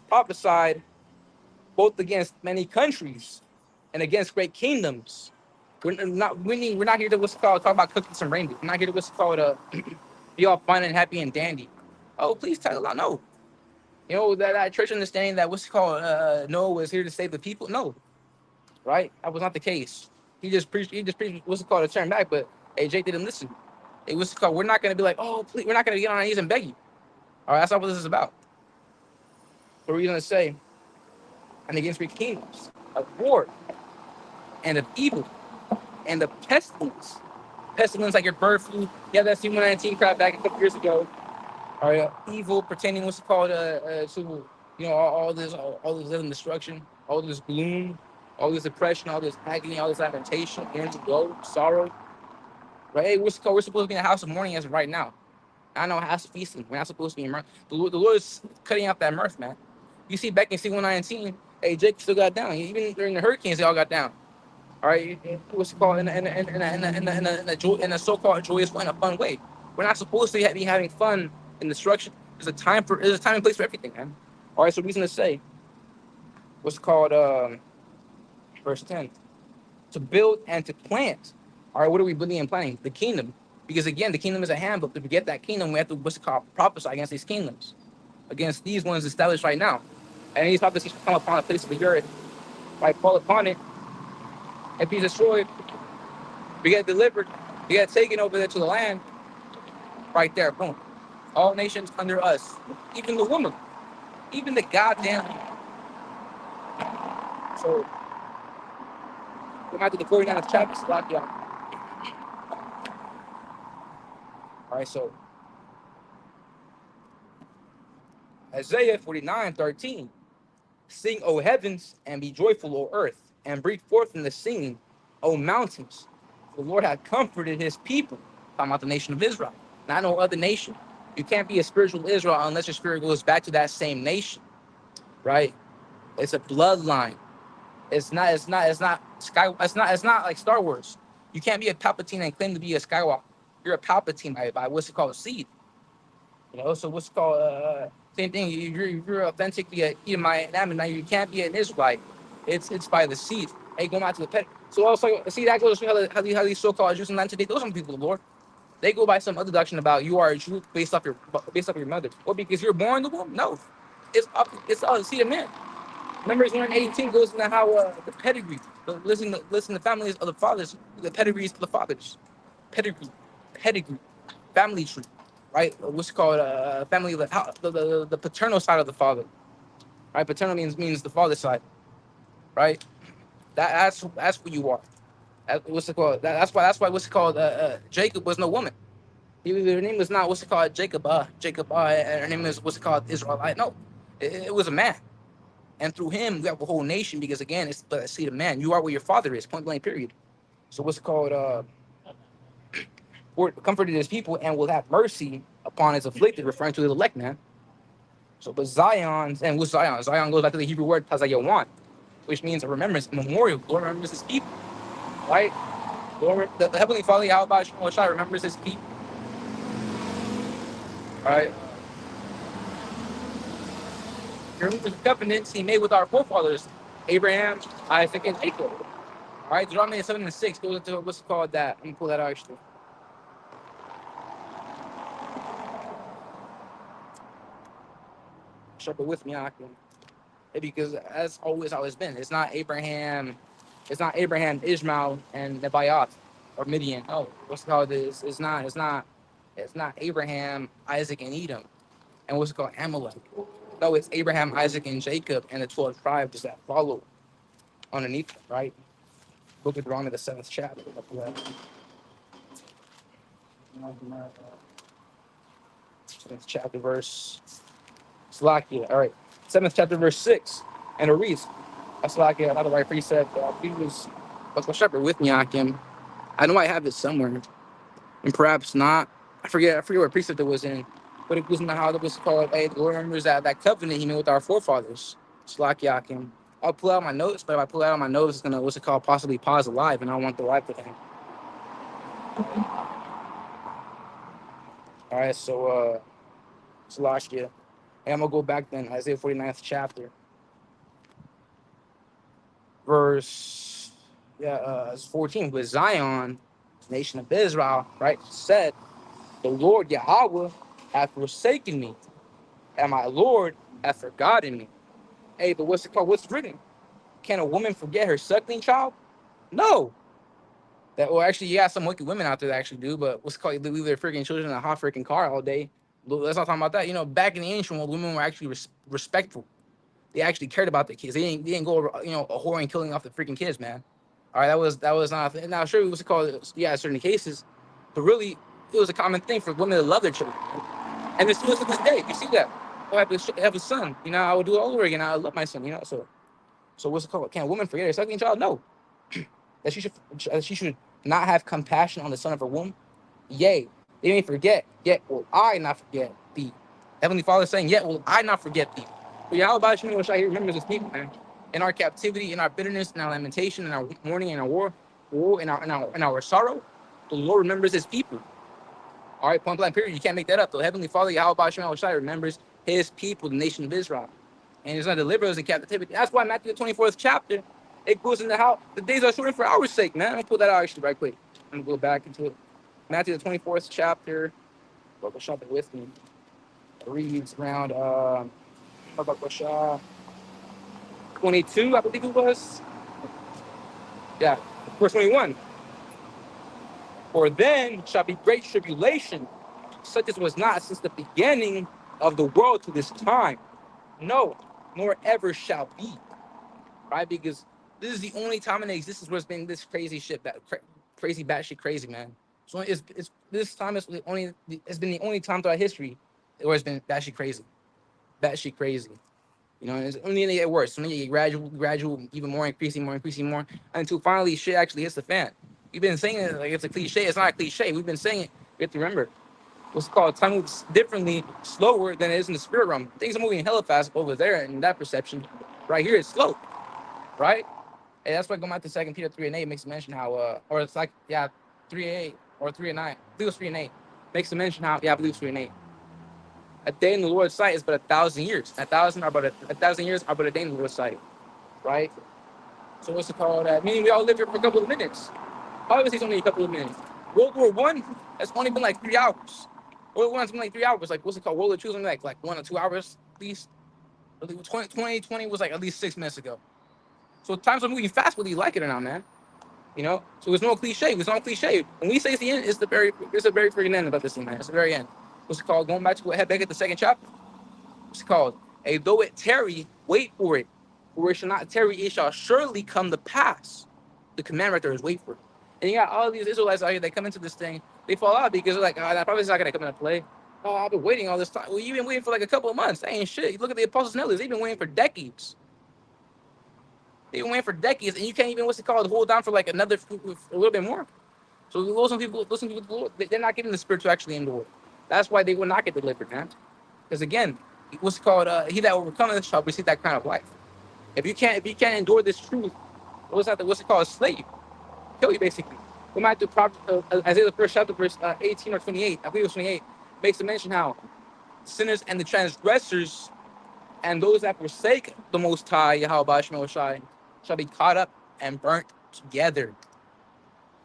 prophesied both against many countries and against great kingdoms. We're not here to what's called talk about cookies and reindeer. We're not here to what's called be all fun and happy and dandy. Oh, please tell a lot. No. That church understanding that what's called Noah was here to save the people. No, right? That was not the case. He just preached what's it called, a turn back, but hey, Jake didn't listen. It was called, we're not gonna be like, oh please, we're not gonna get on our knees and beg you. All right, that's not what this is about. What are we gonna say? And against great kingdoms, of war, and of evil, and of pestilence. Pestilence like your bird flu. Yeah, that C-119 crap back a couple years ago. All right, evil pertaining what's called to all this living destruction, all this gloom, all this depression, all this agony, all this lamentation, and woe, sorrow. Right? Hey, we're supposed to be in a house of mourning as of right now. I know house of feasting. We're not supposed to be in mirth. The Lord is cutting out that mirth, man. You see back in C-119, hey, Jake still got down. Even during the hurricanes, they all got down. All right, what's it called in a so-called joyous way, in a fun way. We're not supposed to be having fun in destruction. There's a time and place for everything, man. All right, so reason to say what's called verse 10 to build and to plant. All right, what are we building and planting? The kingdom, because again, the kingdom is at hand. But to get that kingdom, we have to what's it called prophesy against these kingdoms, against these ones established right now, and these prophecies come upon a place of the earth. Right, fall upon it and be destroyed. We get delivered. We get taken over there to the land. Right there, boom. All nations under us. Even the woman. Even the goddamn. So, we're going to the 49th chapter. All right, so Isaiah 49:13. Sing, O heavens, and be joyful, O earth, and break forth in the singing, O mountains. The Lord hath comforted his people. Talking about the nation of Israel, not no other nation. You can't be a spiritual Israel unless your spirit goes back to that same nation, right? It's a bloodline. It's not like Star Wars. You can't be a Palpatine and claim to be a Skywalker. You're a Palpatine by what's it called, seed. So what's it called same thing. You're authentically a Edomite and Ammonite. You can't be an Israelite. It's by the seed. Hey, going back to the pet. So also see that goes to how these so-called Jews and land today. Those are people of the Lord. They go by some other doctrine about you are a Jew based off your mother. Or because you're born in the womb. No, it's the seed of man. Numbers 118 goes into how the pedigree, listen to families of the fathers, the pedigrees of the fathers, pedigree, family tree, right? What's called family, the paternal side of the father, right? Paternal means the father's side, right? That's who you are. What's it called? That's why what's it called? Jacob was no woman. Her name was not what's it called Jacob. And her name is what's it called Israelite. No, it was a man. And through him, we have a whole nation because, again, it's the seed of man. You are where your father is, point blank, period. So what's called, comforted his people and will have mercy upon his afflicted, referring to the elect, man. So, but Zion, and what's Zion? Zion goes back to the Hebrew word, tazayawan, which means a remembrance, a memorial. Lord remembers his people, right? Lord, the Heavenly Father, Yahawashi, remembers his people, right? He remembers the covenants he made with our forefathers, Abraham, Isaac, and Jacob. All right, Deuteronomy 7:6 goes into what's called that. Let me pull that out actually. Sharpen with me, ahchyam. Because that's always how it's been. It's not Abraham, Ishmael, and Nebaioth or Midian. Oh, what's it called? It's not Abraham, Isaac, and Edom. And what's it called? Amalek. No, it's Abraham, Isaac, and Jacob, and the 12 tribes that follow underneath them, right? Book of Deuteronomy, the 7th chapter. 7th chapter, verse Slakia. All right. 7th chapter, verse 6. And it reads, Slakia, another right precept. He was, let's go shepherd with me, ahchyam. I know I have it somewhere. And perhaps not. I forget what precept it was in. But it was in how it was called. Hey, the Lord remembers that covenant he made with our forefathers. Slakia, ahchyam. I'll pull out my notes, but if I pull out my notes, it's gonna what's it called? Possibly pause the live, and I don't want the live to end. All right, so Slakia. And I'm gonna go back then, Isaiah 49th chapter, verse 14. With Zion, nation of Israel, right, said, the Lord Yahawah hath forsaken me, and my Lord hath forgotten me. Hey, but what's it called? What's written? Can a woman forget her suckling child? No. Actually, yeah, some wicked women out there that actually do, but what's it called? They leave their freaking children in a hot freaking car all day. Let's not talk about that. Back in the ancient world, women were actually respectful. They actually cared about their kids. They didn't go, a whore and killing off the freaking kids, man. All right, that was not. Now, sure, what's it called? Yeah, certain cases, but really, it was a common thing for women to love their children, and it's still to this day. You see that? I have a son. I would do it all over again. I love my son. So what's it called? Can a woman forget her suckling child? No. That she should not have compassion on the son of her womb. Yea, they may forget, yet will I not forget thee. Heavenly Father saying, yet will I not forget thee. But Yahawashi, he remembers his people, man. in our captivity, in our bitterness, in our lamentation, in our mourning, in our war, in our sorrow, the Lord remembers His people. All right, point blank period. You can't make that up. The Heavenly Father, Yahawashi, remembers His people, the nation of Israel, and He's going to deliver us in captivity. That's why Matthew the 24th chapter, it goes into how the days are shortened for our sake, man. Let me pull that out actually right quick. I'm gonna go back into it. Matthew the 24th chapter. Go shop it with me. It reads around 22, I believe it was. Yeah, verse 21. For then shall be great tribulation, such as was not since the beginning of the world to this time. No, nor ever shall be. Right? Because this is the only time in existence where it's been this crazy shit, crazy batshit crazy, man. So it's this time is the only, it's been the only time throughout history where it's been batshit crazy. You know, and it's only gonna get worse. It's only gonna get gradual, even more increasing, until finally shit actually hits the fan. We've been saying it like it's a cliche. It's not a cliche. We've been saying it. You have to remember, what's called time moves differently, slower than it is in the spirit realm. Things are moving hella fast over there in that perception. Right here, it's slow, right? And that's why going back to 2 Peter 3:8 makes mention how, or it's like, yeah, 3:8 or 3:9. I believe it was 3:8. Makes a mention how, yeah, I believe it's 3:8. A day in the Lord's sight is but 1,000 years. 1,000 years are but a day in the Lord's sight, right? So what's it called? Meaning we all live here for a couple of minutes. Obviously, it's only a couple of minutes. World War One, that's only been like 3 hours. World War One's been like 3 hours. Like what's it called? World War Two's only like 1 or 2 hours at least. 2020 was like at least 6 minutes ago. So times are moving fast, whether you like it or not, man. You know, so it's no cliche. It's not cliche. When we say it's the end, it's the very freaking end about this thing, man. It's the very end. What's it called? Going back to what head back at the second chapter. What's it called? A though it tarry, wait for it. For it shall not tarry, it shall surely come to pass. The command right there is wait for it. And you got all these Israelites out here that come into this thing, they fall out because they're like, oh, that probably not gonna come into play. Oh, I've been waiting all this time. Well, you've been waiting for like a couple of months. That ain't shit. You look at the apostles and elders, they've been waiting for decades. They've been waiting for decades, and you can't even, what's it called, hold down for like another, a little bit more. So listen to the Lord. They're not getting the spirit to actually endure. That's why they will not get delivered, man. Because again, what's it called, he that overcometh shall receive that crown of life. If you can't endure this truth, what's it called, a slave, kill you basically. We might do Isaiah the first chapter, verse 18 or 28. I believe it was 28. Makes a mention how sinners and the transgressors and those that forsake the Most High, Yahawashi, shall be caught up and burnt together.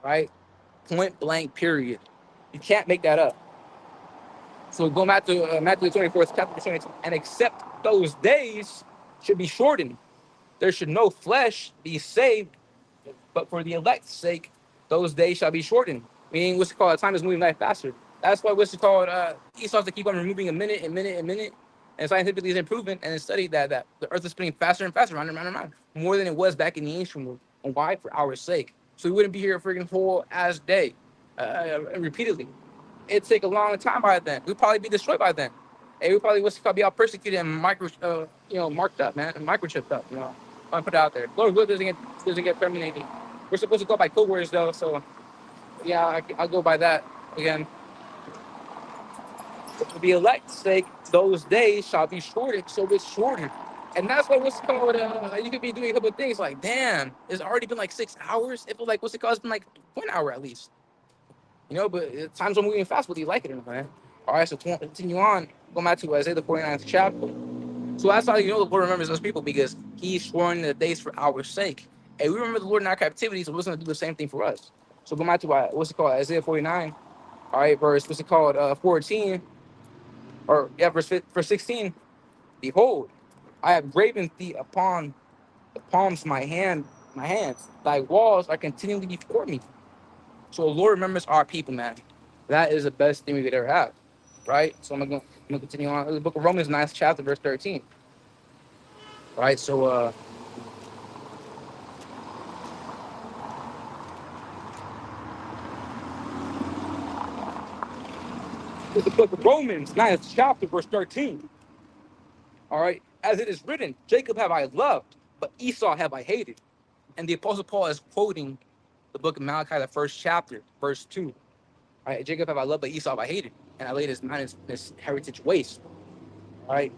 Right? Point blank, period. You can't make that up. So go back to Matthew 24th chapter 22. And except those days should be shortened, there should no flesh be saved, but for the elect's sake, those days shall be shortened. Meaning, what's it called? Time is moving life faster. That's why what's it called? Esau has to keep on removing a minute. And scientifically it's improvement and it's studied that the earth is spinning faster and faster, round and round and round, more than it was back in the ancient world. And why? For our sake. So we wouldn't be here a freaking whole ass day, repeatedly. It'd take a long time by then. We'd probably be destroyed by then. And we probably be all persecuted and marked up, man, and microchipped up. You know, I put it out there. Lord, good doesn't get terminated. We're supposed to go by code words though, so yeah, I'll go by that again. For the elect's sake, those days shall be shorted, so it's shorted. And that's why what's it called, you could be doing a couple of things like, damn, it's already been like 6 hours. It feels like, what's it called, it's been like 1 hour at least. You know, but times are moving fast, whether you like it or not, man. All right, so continue on. Go back to Isaiah the 49th chapter. So that's how you know the Lord remembers those people, because He's sworn the days for our sake. And we remember the Lord in our captivity, so we're going to do the same thing for us. So go back to what's it called, Isaiah 49. All right, verse, what's it called, 14, or yeah, verse 16. Behold, I have graven thee upon the palms of my hands. Thy walls are continually before me. So the Lord remembers our people, man. That is the best thing we could ever have, right? So I'm gonna continue on. The book of Romans, 9th chapter, verse 13. Right. So the book of Romans, 9th chapter, verse 13. All right. As it is written, Jacob have I loved, but Esau have I hated. And the Apostle Paul is quoting the book of Malachi, the first chapter, verse 2. All right. Jacob have I loved, but Esau have I hated. And I laid his heritage waste. All right.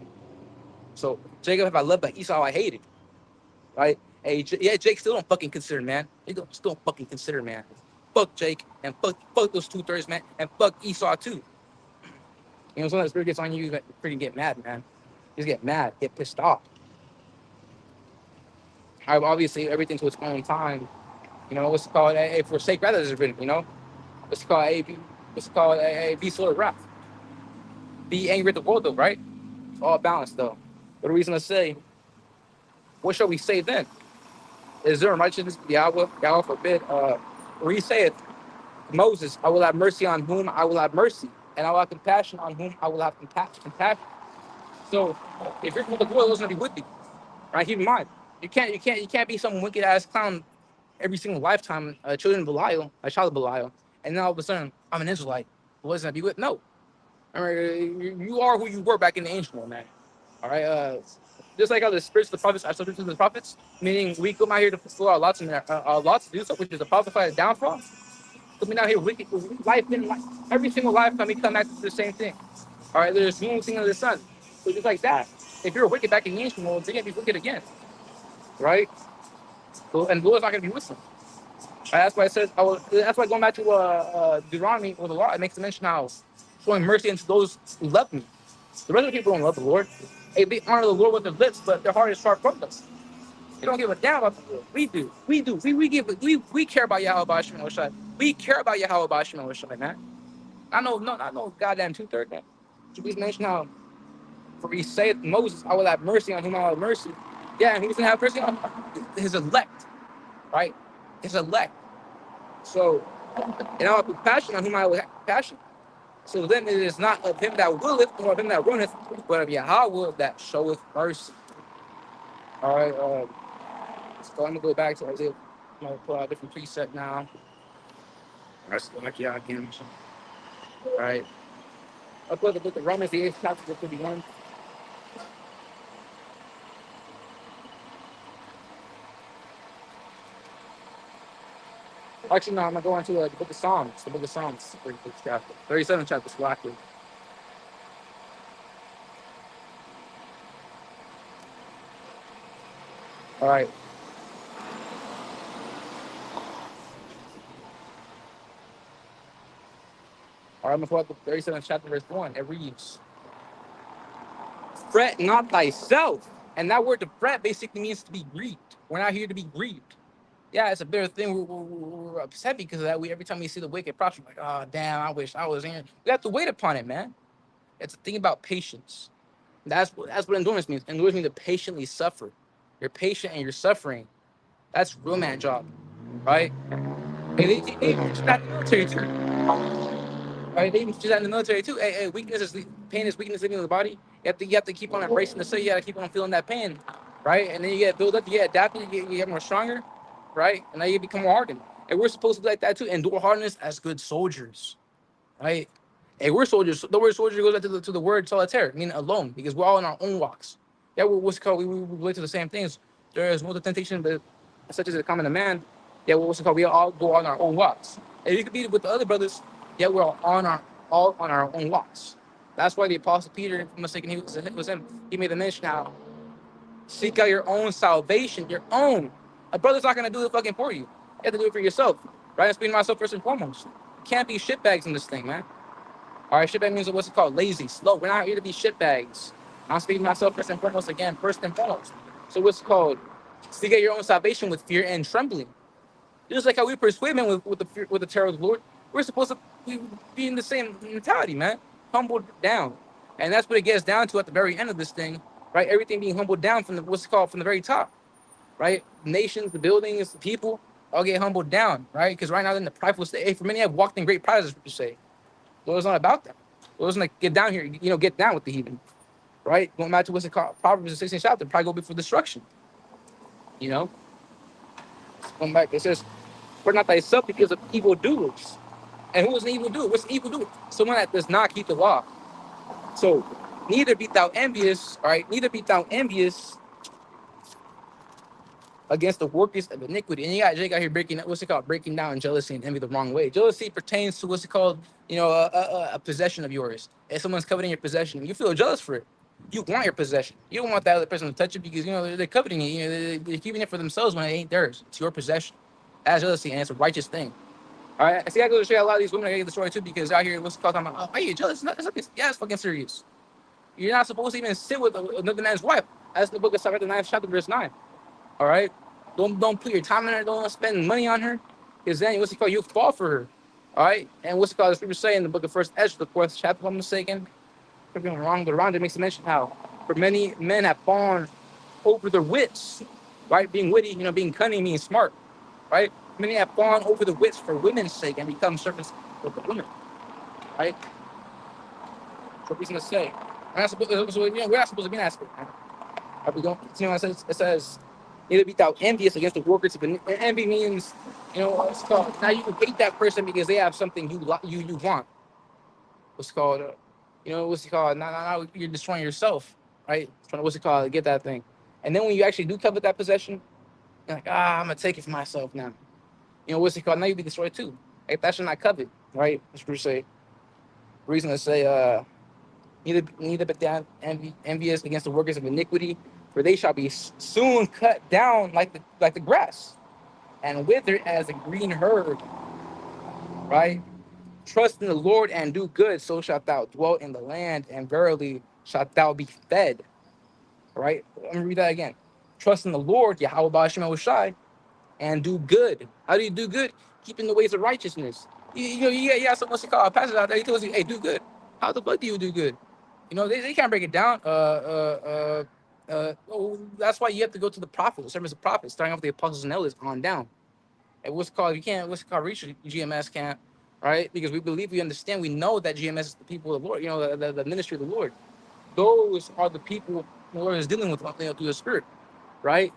So Jacob have I loved, but Esau I hated. right? Hey, yeah, Jake still don't fucking consider, man. Still don't fucking consider, man. Fuck Jake and fuck those 2/3, man, and fuck Esau too. You know, when the spirit gets on you, you freaking get mad, man. You just get mad, get pissed off. Obviously, everything to its own time. You know, what's it called? Hey, forsake rather than written. You know, what's it called? What's it called? Be slow to wrath. Be angry at the world, though, right? It's all balanced, though. But the reason to say, what shall we say then? Is there a righteousness of Yahweh? Yahweh forbid. Where he saith, Moses, I will have mercy on whom I will have mercy, and I will have compassion on whom I will have compassion. So, if you're from the world, it's gonna be with you, right? Keep in mind, you can't be some wicked ass clown every single lifetime, children of Belial, a child of Belial, and then all of a sudden I'm an Israelite. What does that be with? No, I mean, you are who you were back in the ancient world, man. All right, just like how the spirits of the prophets are subject to the prophets, meaning we come out here to fulfill our lots and our lots to do so, which is a prophesied downfall. Coming out here wicked, life in life, every single lifetime we come back to the same thing. All right, there's one thing under the sun. So just like that, if you're wicked back in the ancient world, they're gonna be wicked again, right? So, and the Lord's not gonna be with them. That's why it says. That's why going back to Deuteronomy with the law, it makes a mention how showing mercy unto those who love me. The rest of the people don't love the Lord. They honor the Lord with their lips, but their heart is far from us. They don't give a damn about the Lord. We do. We do. We care about Yahweh Bashim Oshai. We care about Yahweh Bashim Oshai, man. I know goddamn 2/3, man. So please mention how for he saith Moses, I will have mercy on whom I will have mercy. Yeah, and he's gonna have mercy on his elect, right? His elect. So, and I will have compassion on whom I will have compassion. So then it is not of him that willeth, nor of him that runneth, but of Yahweh that showeth mercy. All right, so I'm gonna go back to Isaiah. I'm gonna pull out a different preset now. Let's go back here again. All right, I'll put the book of Romans, the 8th chapter, verse 51. Actually, no, I'm gonna go into the book of Psalms. The book of Psalms, 36th chapter, 37th chapter, Slackly. All right. All right, I'm gonna pull out the 37th chapter, verse 1. It reads, fret not thyself. And that word to fret basically means to be grieved. We're not here to be grieved. Yeah, it's a bitter thing. We're upset because of that. Every time we see the wicked prosper, like, oh damn, I wish I was here. We have to wait upon it, man. It's a thing about patience. That's what endurance means. Endurance means to patiently suffer. You're patient and you're suffering. That's real man job, right? And they teach that in the military too. Right? They teach that in the military too. Hey, weakness is pain is weakness living in the body. You have to keep on embracing the soul. You gotta keep on feeling that pain, right? And then you get built up, you get adapted, you get more stronger, right? And now you become more hardened. And we're supposed to be like that too. Endure hardness as good soldiers, right? Hey, we're soldiers. The word soldier goes back to the word solitaire, meaning alone, because we're all in our own walks. Yeah, what's called we relate to the same things. There is no temptation, but such as it common to man. Yeah, what's it called? We all go on our own walks. And you could be with the other brothers. Yeah, we're all on our own walks. That's why the Apostle Peter, if I'm mistaken, he was him. He made the mention how seek out your own salvation, your own. A brother's not gonna do it fucking for you. You have to do it for yourself, right? I'm speaking to myself first and foremost. You can't be shitbags in this thing, man. All right, shitbag means what's it called? Lazy, slow. We're not here to be shitbags. I'm speaking to myself first and foremost again, first and foremost. So what's it called? Seek out your own salvation with fear and trembling. Just like how we persuade men with the terror of the Lord, we're supposed to be in the same mentality, man. Humbled down. And that's what it gets down to at the very end of this thing, right? Everything being humbled down from what's it called, from the very top, right? Nations, the buildings, the people, all get humbled down, right? Because right now they're in the prideful state. Hey, for many have walked in great pride, as you say. Well, it's not about that. Well, it's like get down here, get down with the heathen, right? Going back to what's it called, Proverbs the 16th chapter, probably go before destruction. Going back, it says, "For not thyself because of evildoers." And who is an evildoer? What's an evildoer? Someone that does not keep the law. So, neither be thou envious, all right? Neither be thou envious against the workers of iniquity. And you got Jake out here breaking down jealousy and envy the wrong way. Jealousy pertains to what's it called, a possession of yours. If someone's coveting your possession, you feel jealous for it. You want your possession. You don't want that other person to touch it because they're coveting it. They're keeping it for themselves when it ain't theirs. It's your possession. That's jealousy, and it's a righteous thing. All right. I see. I go to show you a lot of these women are getting destroyed too because out here, what's it called? I'm like, oh, are you jealous? Yeah, it's fucking serious. You're not supposed to even sit with another man's wife. That's the book of Sirach, the 9th chapter, verse 9. All right. Don't put your time in her. Don't spend money on her, because then what's it called? You fall for her. All right. And what's it called? The scripture say in the book of First Ezra, the 4th chapter, if I'm mistaken. If I'm wrong, but around it makes a mention how for many men have fallen over their wits, right? Being witty, being cunning, being smart, right? Many have fallen over the wits for women's sake and become servants of the women, right? So what he's gonna say. We're not supposed to be in that spirit. Are we going? It says, neither be thou envious against the workers of iniquity. And envy means, what's called. Now you can hate that person because they have something you want. What's called, what's it called? Now you're destroying yourself, right? Trying to, what's it called? Get that thing. And then when you actually do covet that possession, you're like, I'm gonna take it for myself now. What's it called? Now you be destroyed too. Like, that should not covet, right? The scripture say. Reason to say, neither but thou envious against the workers of iniquity, for they shall be soon cut down like the grass, and withered as a green herb. Right? Trust in the Lord and do good, so shalt thou dwell in the land, and verily shalt thou be fed. Right? Let me read that again. Trust in the Lord, Yahawah bahasham, and do good. How do you do good? Keeping the ways of righteousness. You got someone to call a pastor out there. He tells you, hey, do good. How the fuck do you do good? They can't break it down. That's why you have to go to the prophets, the sermons of prophets, starting off with the apostles and elders on down. And what's it called, reach GMS can't, right? Because we understand, we know that GMS is the people of the Lord, the ministry of the Lord. Those are the people the Lord is dealing with through the Spirit, right?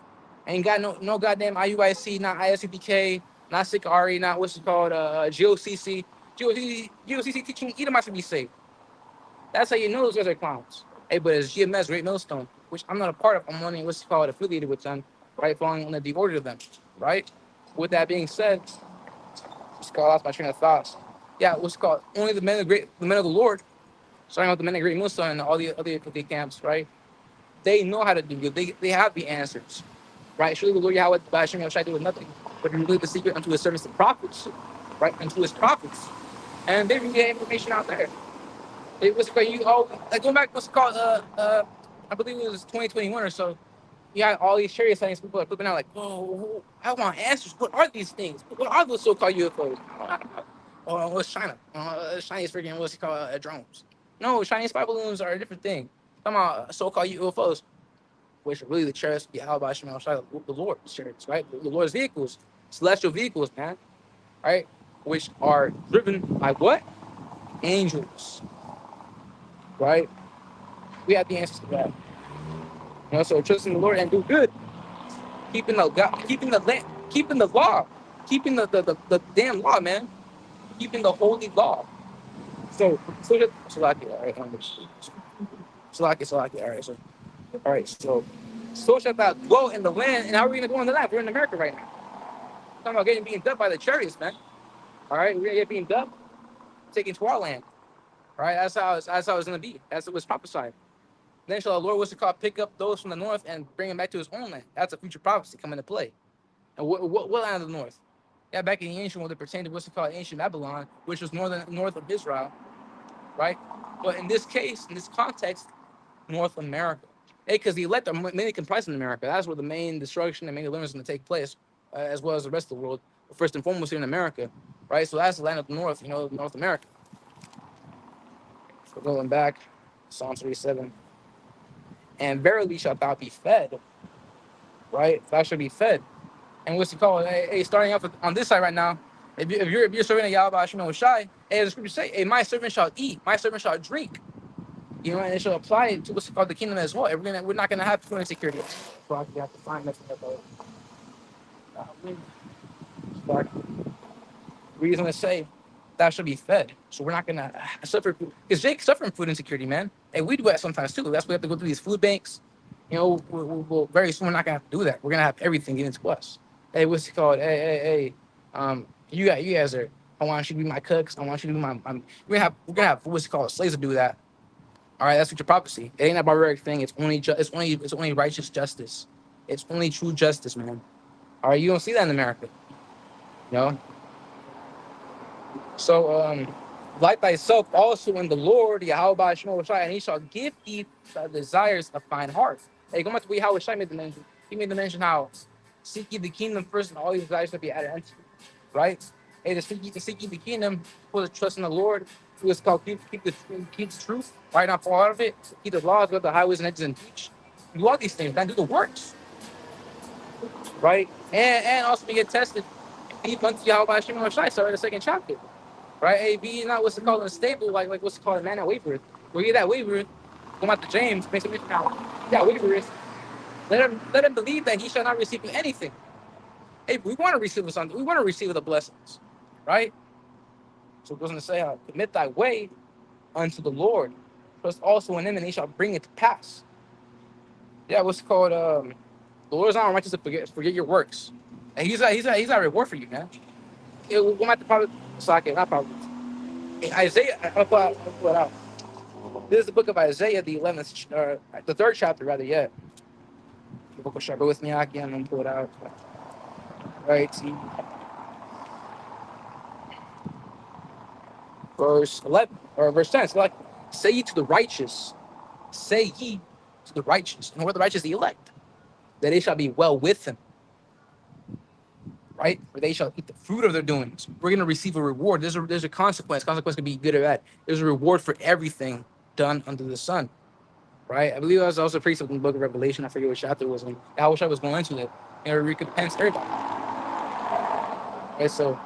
Ain't got no goddamn IUIC, not ISUPK, not SICARI, not what's it called, GOCC. GOCC teaching Edomites to be saved. That's how you know those guys are clowns. Hey, but it's GMS, Great Millstone, which I'm not a part of. I'm only what's it called affiliated with them, right? Following under the order of them, right? With that being said, what's called, lost my train of thoughts. Yeah, what's called only the men of the Lord, starting with the men of Great Millstone and all the other camps, right? They know how to do good. They have the answers, right? Surely the Lord Yahweh bahasham Yahawashi do nothing but reveal the secret unto his servants, the prophets, right? Unto his prophets, and they bring the information out there. It was like going back. What's it called? I believe it was 2021 or so. You had all these chariot sightings. People are flipping out like, "Oh, I want answers. What are these things? What are those so-called UFOs? Oh, what's China? Chinese freaking what's it called? Drones? No, Chinese spy balloons are a different thing. Talking about so-called UFOs, which are really the chariots, the Lord's chariots, right? The Lord's vehicles, celestial vehicles, man, right? Which are driven by what? Angels, right? We have the answers to that. So trust in the Lord and do good, keeping the law, keeping the damn law, man, keeping the holy law. So Salaki, all right, Salaki, all right, so shalt thou dwell in the land, and how are we gonna go in the land? We're in America right now. Talking about getting being dubbed by the chariots, man. All right, we're gonna get being dubbed, taken to our land. All right, that's how it's gonna be. That's what was prophesied. Then shall the Lord, what's it called, pick up those from the north and bring them back to his own land. That's a future prophecy coming into play. And what land of the north? Yeah, back in the ancient world, it pertained to what's it called ancient Babylon, which was north of Israel, right? But in this case, in this context, North America. Hey, because the elect are mainly comprised in America. That's where the main destruction and main deliverance is going to take place, as well as the rest of the world. But first and foremost here in America, right? So that's the land of the north, North America. So going back, Psalm 37. And verily shalt thou be fed, right? Thou shalt be fed. And what's it called? Hey, starting off on this side right now, if you're serving a Yahawashi Yahawashi, hey, the scripture say, hey, my servant shall eat, my servant shall drink. And it shall apply to what's called the kingdom as well. We're not gonna have food insecurity. So I have to find that. We're gonna say thou shall be fed. So we're not gonna suffer because Jake's suffering food insecurity, man. And we do that sometimes too. That's why we have to go through these food banks. We'll very soon we're not gonna have to do that. We're gonna have everything given to us. Hey, what's it called? Hey. You guys are. I want you to be my cooks. I want you to be my. We're gonna have what's it called? Slaves to do that. All right, that's future prophecy. It ain't a barbaric thing. It's only righteous justice. It's only true justice, man. All right, you don't see that in America, you know. So, like thyself also in the Lord, Yahawashi, and he shall give thee the desires of thine heart. Hey, go back to what Yahawashi made the mention. He made the mention how seek ye the kingdom first, and all these desires shall be added unto you. Right? Hey, to seek ye the kingdom, put the trust in the Lord. Who is called keep the truth, right? Not fall out of it. Keep the laws, go to the highways and edges and teach. Do all these things, man. Do the works, right? And also we get tested. Deep unto Yahawashi, start the second chapter. Right? A be not what's it called unstable, like what's it called a man that wavereth. Where he that wavereth, go out to James, makes a mention now. Yeah, wavereth. Let him believe that he shall not receive anything. Hey, we want to receive something. We want to receive the blessings, right? So it goes on to say, commit thy way unto the Lord. Trust also in him, and he shall bring it to pass. Yeah, what's it called the Lord's not righteous to forget your works. And he's a reward for you, man. We'll have to probably not probably. Isaiah, I'll pull it out. This is the book of Isaiah, the 11th, the third chapter, rather, yet. The book of Shabbat with me, Aki, I'm going to pull it out. Right, see. Verse 11, or verse 10. So, like, say ye to the righteous, say ye to the righteous, and who are the righteous? The elect, that they shall be well with him, right? For they shall eat the fruit of their doings. We're going to receive a reward. There's a consequence. Consequence can be good or bad. There's a reward for everything done under the sun. Right? I believe I was also preached in the book of Revelation. I forget what chapter it was in. I wish I was going into it. And it recompense everybody. Right? So,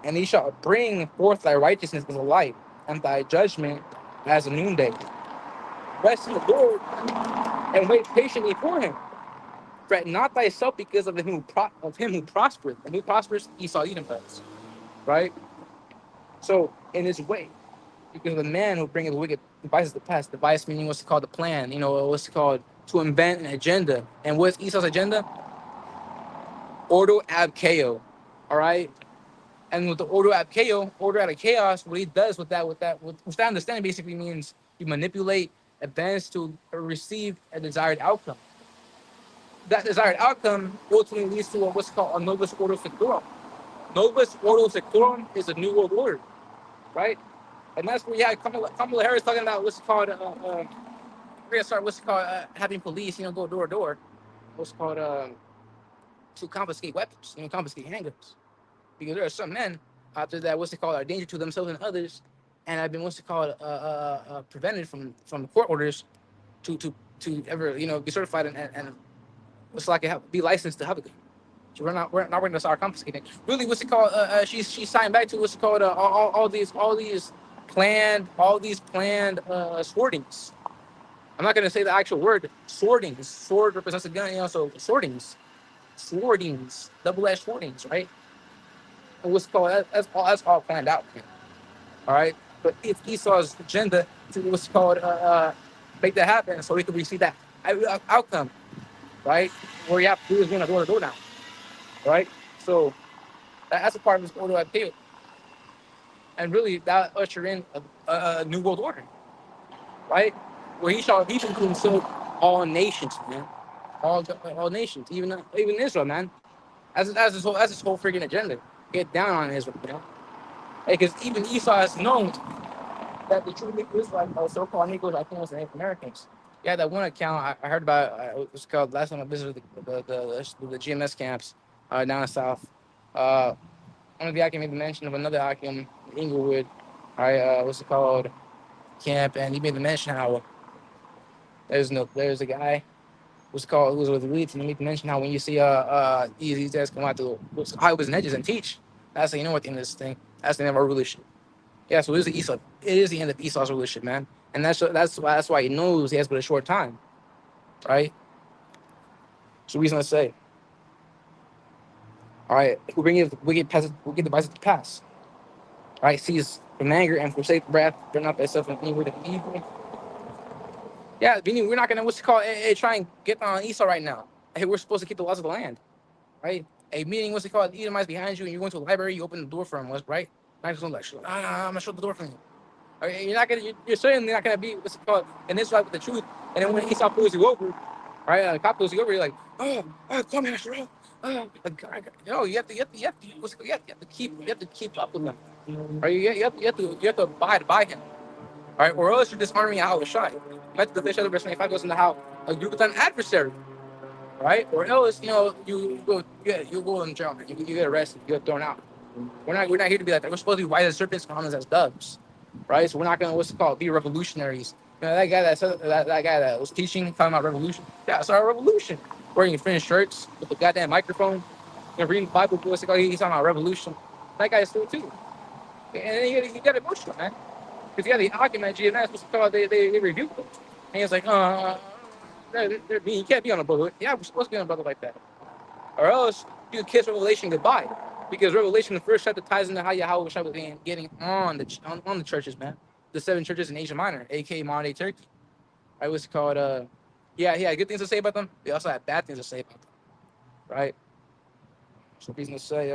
and he shall bring forth thy righteousness as a light, and thy judgment as a noonday. Rest in the Lord and wait patiently for him. Fret not thyself because of him who prospereth. And who prospers, Esau Edom does. Right? So, in his way, because of the man who bringeth wicked devices to pass. Device meaning what's called the plan, what's called to invent an agenda. And what's Esau's agenda? Ordo ab chaos. All right. And with the order ab chaos, order out of chaos, what he does with that understanding basically means you manipulate events to receive a desired outcome. That desired outcome ultimately leads to what's called a novus ordo seclorum. Novus ordo seclorum is a new world order, right? And that's where you had Kamala Harris talking about what's called we're gonna start what's called having police, go door to door, what's called to confiscate weapons, confiscate handguns, because there are some men out there that what's it called are a danger to themselves and others, and have been what's it called prevented from the court orders to ever be certified and what's like be licensed to have a gun. So we're not going to start confiscating. Really, what's it called? She's signed back to what's it called? All these planned sortings. I'm not going to say the actual word sortings. Sword represents a gun, so sortings, double-edged sortings, right? And what's called that's all planned out. All right, but it's Esau's agenda to what's called make that happen, so we can receive that outcome, right? Where you have to do is door to door now, right? So that's a part of this order I feel, and really that usher in a new world order, right? Where he shall include himself all nations, man, all nations, even Israel, man. As his whole freaking agenda. Get down on Israel, because even Esau has known that the true Israelites are so-called Negroes, I think it was the Native Americans. Yeah, that one account I heard about. It was called last time I visited the GMS camps down the south. One of the Akim made the mention of another Akim in Inglewood. What's it called? Camp, and he made the mention how there's a guy who was with the elites, and he made the mention how when you see these guys come out to highways and edges and teach, that's what at the end of this thing. That's the end of our rulership. Yeah, so it is the Esau. It is the end of Esau's rulership, man, and that's why he knows he has but a short time, right? So reason to say, all right, we get devices to pass, all right? Cease from anger and forsake wrath, burn not thyself in any word of evil. Yeah, we're not gonna try and get on Esau right now. Hey, we're supposed to keep the laws of the land, right? A meeting, what's it called? Edomites behind you, and you're going to a library, you open the door for him, right? Not just like, I'm gonna shut the door for you. Okay, you're certainly not gonna be what's it called in this life with the truth. And then when Esau pulls you over, right? The cop pulls you over, you're like, come here, Shalawam. You have to keep up with them, right? You have to abide by him, right? Or else you're dishonoring Yahawashi. Matthew the chapter verse 25 goes into how you with an adversary, right? Or else you go in jail, you get arrested, you get thrown out. We're not here to be like that. We're supposed to be white as serpents, common as doves, right? So we're not gonna be revolutionaries. That guy that guy that was teaching talking about revolution. Yeah, it's our revolution. Wearing French shirts with the goddamn microphone, reading the Bible. What's it called? He's talking about revolution. That guy's still too. And then you got emotional, man, because you got the ahchyam at GMS. What's it called? They rebuked him, and he's like, you can't be on a brother. Yeah, we're supposed to be on a brother like that, or else you kiss Revelation goodbye. Because Revelation, the first chapter, ties into how Yahawashi was getting on the churches, man. The 7 churches in Asia Minor, aka modern day Turkey. Right? What's it called? Yeah, he had good things to say about them. They also had bad things to say about them, right? So reason to say,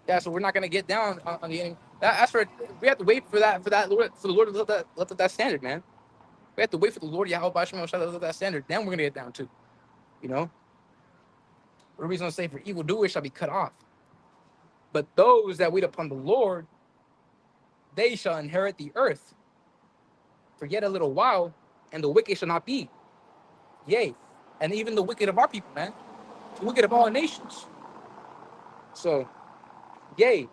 yeah. So we're not gonna get down on the ending. That's for we have to wait for the Lord to lift up that standard, man. We have to wait for the Lord Yahawashi to lift up that standard. Then we're gonna get down to, you know. The reason to say, for evildoers shall be cut off. But those that wait upon the Lord, they shall inherit the earth. For yet a little while, and the wicked shall not be. Yea, and even the wicked of our people, man. The wicked of all nations. So, yea,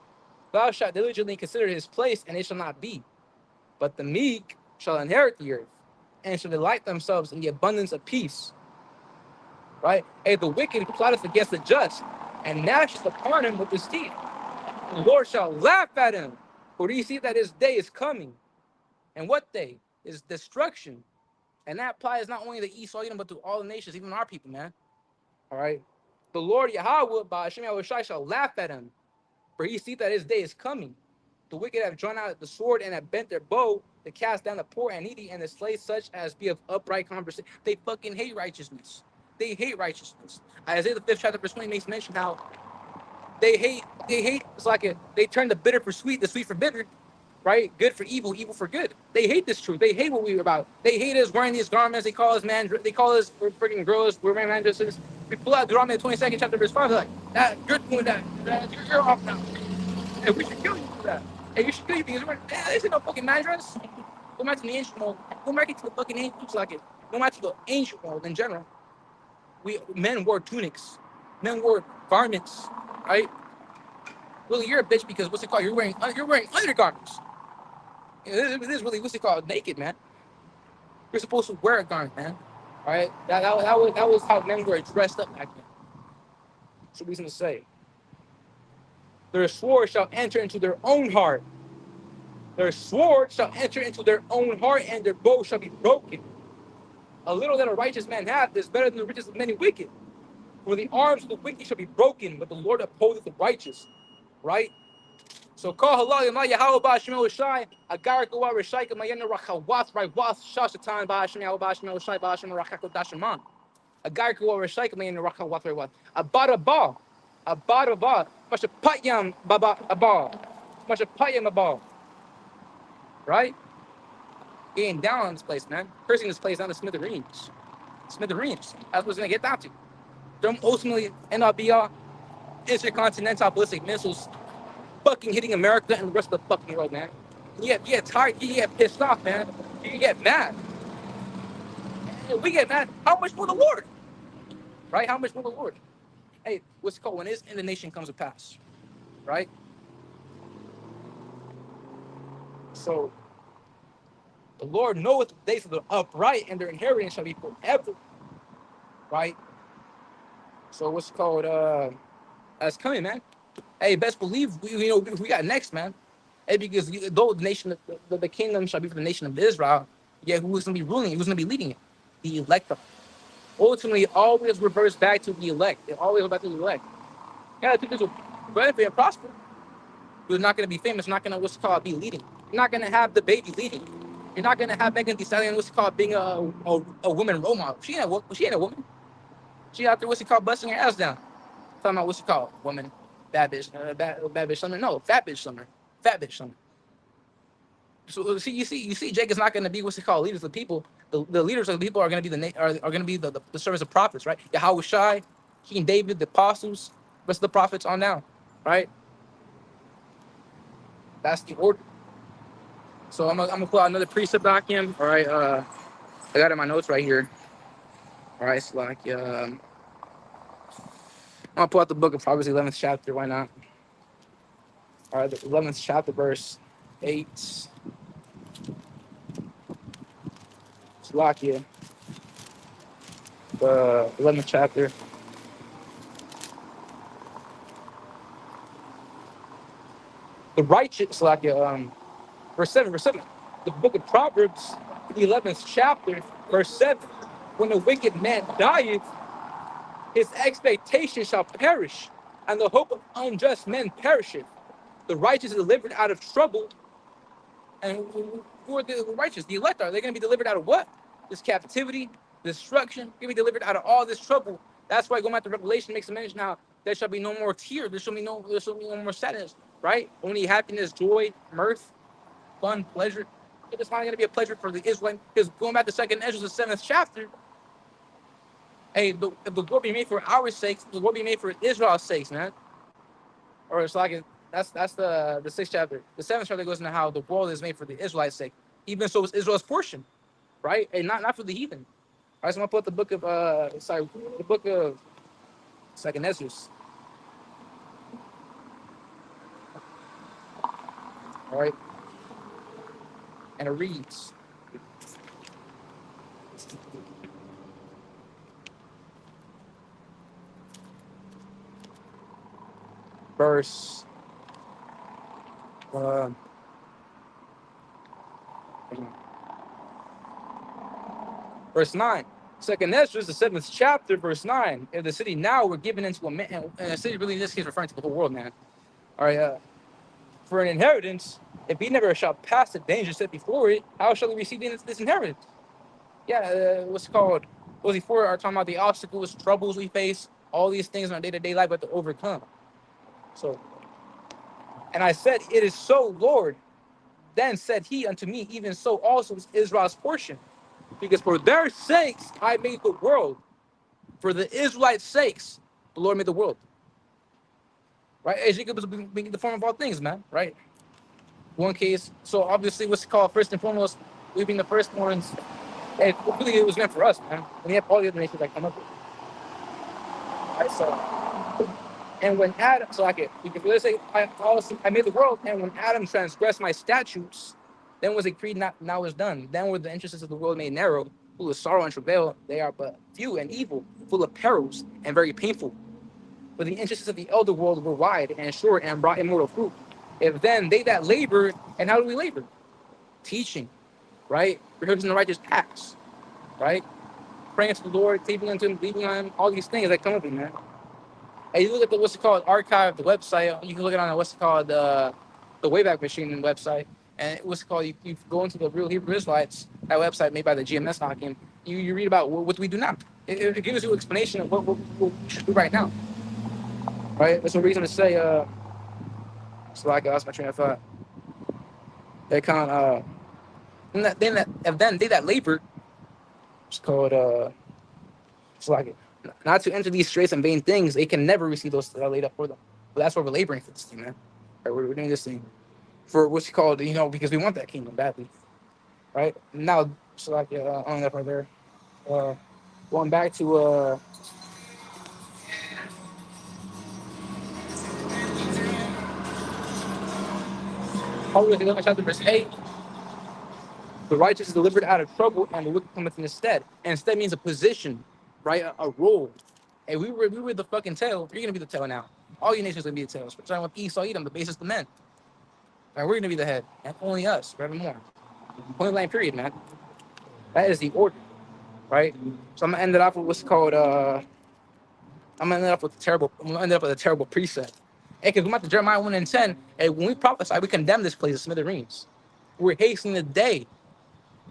thou shalt diligently consider his place, and it shall not be. But the meek shall inherit the earth, and shall delight themselves in the abundance of peace. Right? And the wicked plotteth against the just, and gnasheth upon him with his teeth. The Lord shall laugh at him, for he see that his day is coming. And what day? Is destruction. And that applies not only to Esau, but to all the nations, even our people, man. All right. The Lord Yahawah, bahasham Yahawashi, shall laugh at him, for he see that his day is coming. The wicked have drawn out the sword and have bent their bow to cast down the poor and needy and to slay such as be of upright conversation. They fucking hate righteousness. They hate righteousness. Isaiah the 5th chapter verse 20 makes mention how it's like they turn the bitter for sweet, the sweet for bitter, right? Good for evil, evil for good. They hate this truth. They hate what we were about. They hate us wearing these garments. They call us we're freaking girls. We're wearing man dresses. We pull out Deuteronomy 22nd chapter verse 5. They're like, you're doing that. You're off now. And we should kill you for that. And you should kill you because this ain't no fucking man dress. Go back to the ancient world. Go back to the fucking ancient looks like it. Go back to the ancient world in general. Men wore tunics. Men wore garments, right? Well, you're a bitch because what's it called? You're wearing undergarments. It is really what's it called? Naked, man. You're supposed to wear a garment, man. All right. That was how men were dressed up back then. That's the reason to say. Their sword shall enter into their own heart. Their sword shall enter into their own heart, and their bow shall be broken. A little that a righteous man hath is better than the riches of many wicked. For the arms of the wicked shall be broken, but the Lord upholdeth the righteous. Right? So call halal yama Yahawah bahasham Yahawashi, agar goa reshayka mayena rachawath right wath shashatan bahasham Yahawah bahasham Yahawashi bahasham rachako dashaman. Agar goa reshayka mayena rachawath right wath. Abada mashapayam baba abal. Mashapayam abal. Right? Getting down on this place, man. Cursing this place down to smithereens. Smithereens. That's what's gonna get down to. Them ultimately end up be intercontinental ballistic missiles fucking hitting America and the rest of the fucking world, man. You get tired, you get pissed off, man. You get mad. And we get mad. How much more the Lord? Right? How much more the Lord? Hey, what's it called? When his indignation comes to pass. Right? So the Lord knoweth the days of the upright, and their inheritance shall be forever. Right? So what's it called? That's coming, man. Hey, best believe we got next, man. Hey, because though the nation, the kingdom shall be for the nation of Israel, yeah, who is going to be ruling? Who's going to be leading it? The elect. Ultimately, it always reverts back to the elect. It always goes back to the elect. Yeah, the people will benefit and prosper. You're not going to be famous. Not going to what's called be leading. You're not going to have the baby leading. You're not going to have Megan Thee Stallion what's called being a woman role model. She ain't a woman. She out there what's it called busting her ass down. Talking about what's it called? Woman, bad bitch, bad bitch summer. No, fat bitch summer. Fat bitch summer. So you see, Jake is not going to be what's it called leaders of the people. The leaders of the people are going to be are going to be the service of prophets, right? Yahawashi, King David, the apostles, rest of the prophets on down, right? That's the order. So I'm gonna pull out another precept document. All right, I got it in my notes right here. All right, it's like I'm gonna pull out the book of Proverbs, 11th chapter. Why not? All right, the 11th chapter, verse 8. Slovakia, the 11th chapter. The righteous, Slovakia, verse 7. The book of Proverbs, the 11th chapter, verse 7. When the wicked man dieth, his expectation shall perish, and the hope of unjust men perisheth. The righteous is delivered out of trouble. And who are the righteous? The elect are. They're going to be delivered out of what? This captivity, destruction. They're going to be delivered out of all this trouble. That's why going back to Revelation makes a mention how there shall be no more tears. There shall be no more sadness, right? Only happiness, joy, mirth, fun, pleasure. It's not going to be a pleasure for the Israelite. Because going back to 2nd Ezra, the 7th chapter, hey, if the world be made for our sakes, the world be made for Israel's sakes, man. Or it's like that's the 6th chapter. The 7th chapter goes into how the world is made for the Israelites' sake. Even so, it's Israel's portion, right? And not for the heathen. All right, so I'm gonna put the book of the book of 2nd Ezra. All right, and it reads, verse uh, verse 9. 2nd Ezra, the 7th chapter, verse 9. If the city now were given into a man, and the city really in this case referring to the whole world, man. All right, for an inheritance, if he never shall pass the danger set before it, how shall he receive this inheritance? Yeah, what's it called? What was before are talking about the obstacles, troubles we face, all these things in our day-to-day life we have to overcome. So, and I said, it is so, Lord. Then said he unto me, even so also is Israel's portion. Because for their sakes I made the world. For the Israelites' sakes, the Lord made the world. Right? As Jacob was being the form of all things, man. Right? One case. So obviously, what's it called? First and foremost, we being the first ones. And really, it was meant for us, man. And we have all the other nations that come up with it. Right? So, and when Adam, so like it, because let's say I made the world, and when Adam transgressed my statutes, then was it decreed, now is done. Then were the interests of the world made narrow, full of sorrow and travail. They are but few and evil, full of perils and very painful. But the interests of the elder world were wide and short and brought immortal fruit. If then they that labored, and how do we labor? Teaching, right? Rehearsing the righteous acts, right? Praying to the Lord, taping unto him, believing on him, all these things that come up with, man. And you look at the what's it called archive, the website. You can look at it on what's it called the Wayback Machine website, and what's it called. You go into the Real Hebrew Israelites, that website made by the GMS Hakim. You read about what do we do now. It gives you an explanation of what we should do right now. Right. There's a reason to say. So I lost my train of thought. They can't. Then they that labor. It's called. It's like not to enter these straits and vain things. They can never receive those that are laid up for them. But that's why we're laboring for this thing, man. Right, we're doing this thing for what's called, because we want that kingdom badly, right? Now, so like on that right there, going back to chapter verse 8, the righteous is delivered out of trouble, and the wicked cometh in his stead. And instead means a position, right? A role. And we were the fucking tail. You're gonna be the tail now. All your nations are gonna be the tails. Starting with Esau, Edom, the basest of men. Right, we're gonna be the head, and only us, forevermore. Point blank, period, man. That is the order, right? So I'm gonna end it off with what's called I'm gonna end up with a terrible precept. Hey, because we went to Jeremiah 1:10, and when we prophesy, we condemn this place of smithereens. We're hastening the day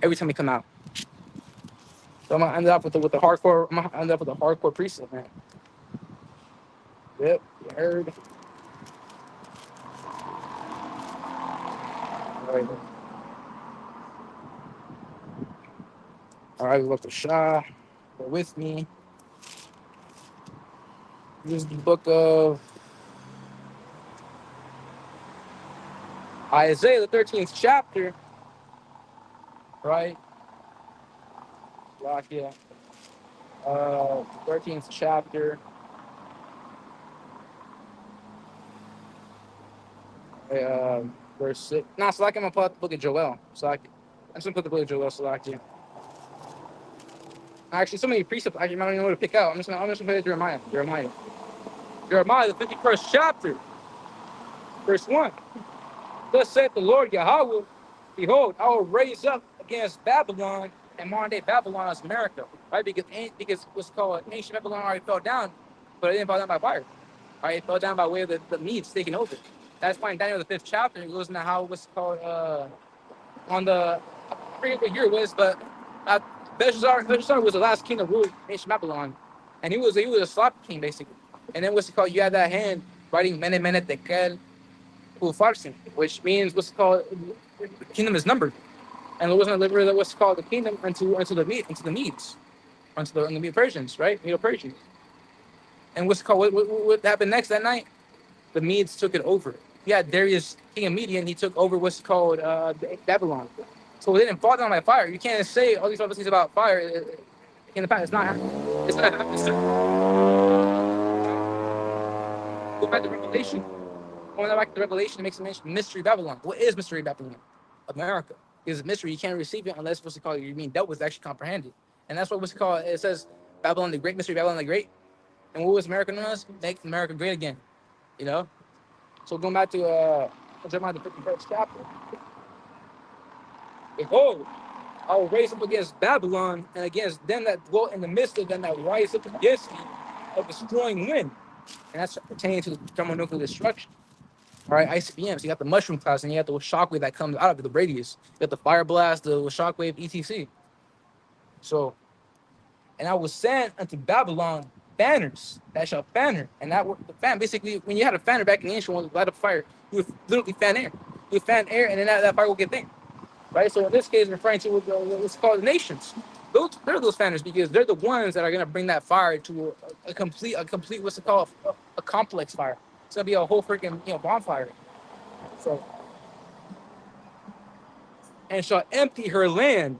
every time we come out. So I'm gonna end up with the hardcore. I'm gonna end up with a hardcore precept, man. Yep, you heard. All right. All right, we look to Shah. Bear with me. This is the book of Isaiah, the 13th chapter, right? Like, yeah. 13th chapter, uh, verse 6. Nah, so like I'm gonna put the book of Joel. So I'm just gonna put the book of Joel. So like, yeah. Actually, so many precepts. I don't even know what to pick out. I'm just gonna put it Jeremiah. Jeremiah, the 51st chapter, verse 1. Thus saith the Lord Yahawah, behold, I will raise up against Babylon, and modern day Babylon is America, right? Because what's called ancient Babylon already fell down, but it didn't fall down by fire. Right? It fell down by way of the Medes taking over. That's why in Daniel the 5th chapter, it goes into how it was called on the, I forget what year it was, but uh, Belshazzar was the last king of rule ancient Babylon, and he was a slop king basically. And then what's it called? You had that hand writing Mene Mene Tekel Ufarsin, which means what's called the kingdom is numbered, and it wasn't delivered what's called the kingdom unto the Medes, unto the Medo Persians, right? Medo Persians. And what's called what happened next that night? The Medes took it over. Yeah, Darius, king of Media, and he took over what's called Babylon. So it didn't fall down by fire. You can't say all these prophecies about fire in the past. It's not happening. It's not happening. Go back to Revelation. Going back to Revelation, it makes a mention Mystery Babylon. What is Mystery Babylon? America. It's a mystery. You can't receive it unless what's it called, you're being dealt with, actually comprehended. And that's what what's it called. It says Babylon the Great, Mystery Babylon the Great. And what was America known as? Make America great again. You know? So going back to Jeremiah the 51st chapter. Behold, I will raise up against Babylon and against them that dwell in the midst of them that rise up against me of destroying wind. And that's pertaining to the thermonuclear destruction. All right, ICBM. So you got the mushroom clouds and you got the shockwave that comes out of it, the radius. You got the fire blast, the shockwave, etc. So, and I will send unto Babylon banners that shall banner. And that the fan, basically, when you had a fanner back in the ancient world, light up fire, you would literally fan air. You would fan air, and then that fire will get thing. Right? So in this case, referring to what's called the nations. They're those fanners because they're the ones that are going to bring that fire to a complete, what's it called, a complex fire. It's going to be a whole freaking bonfire. So, and shall empty her land,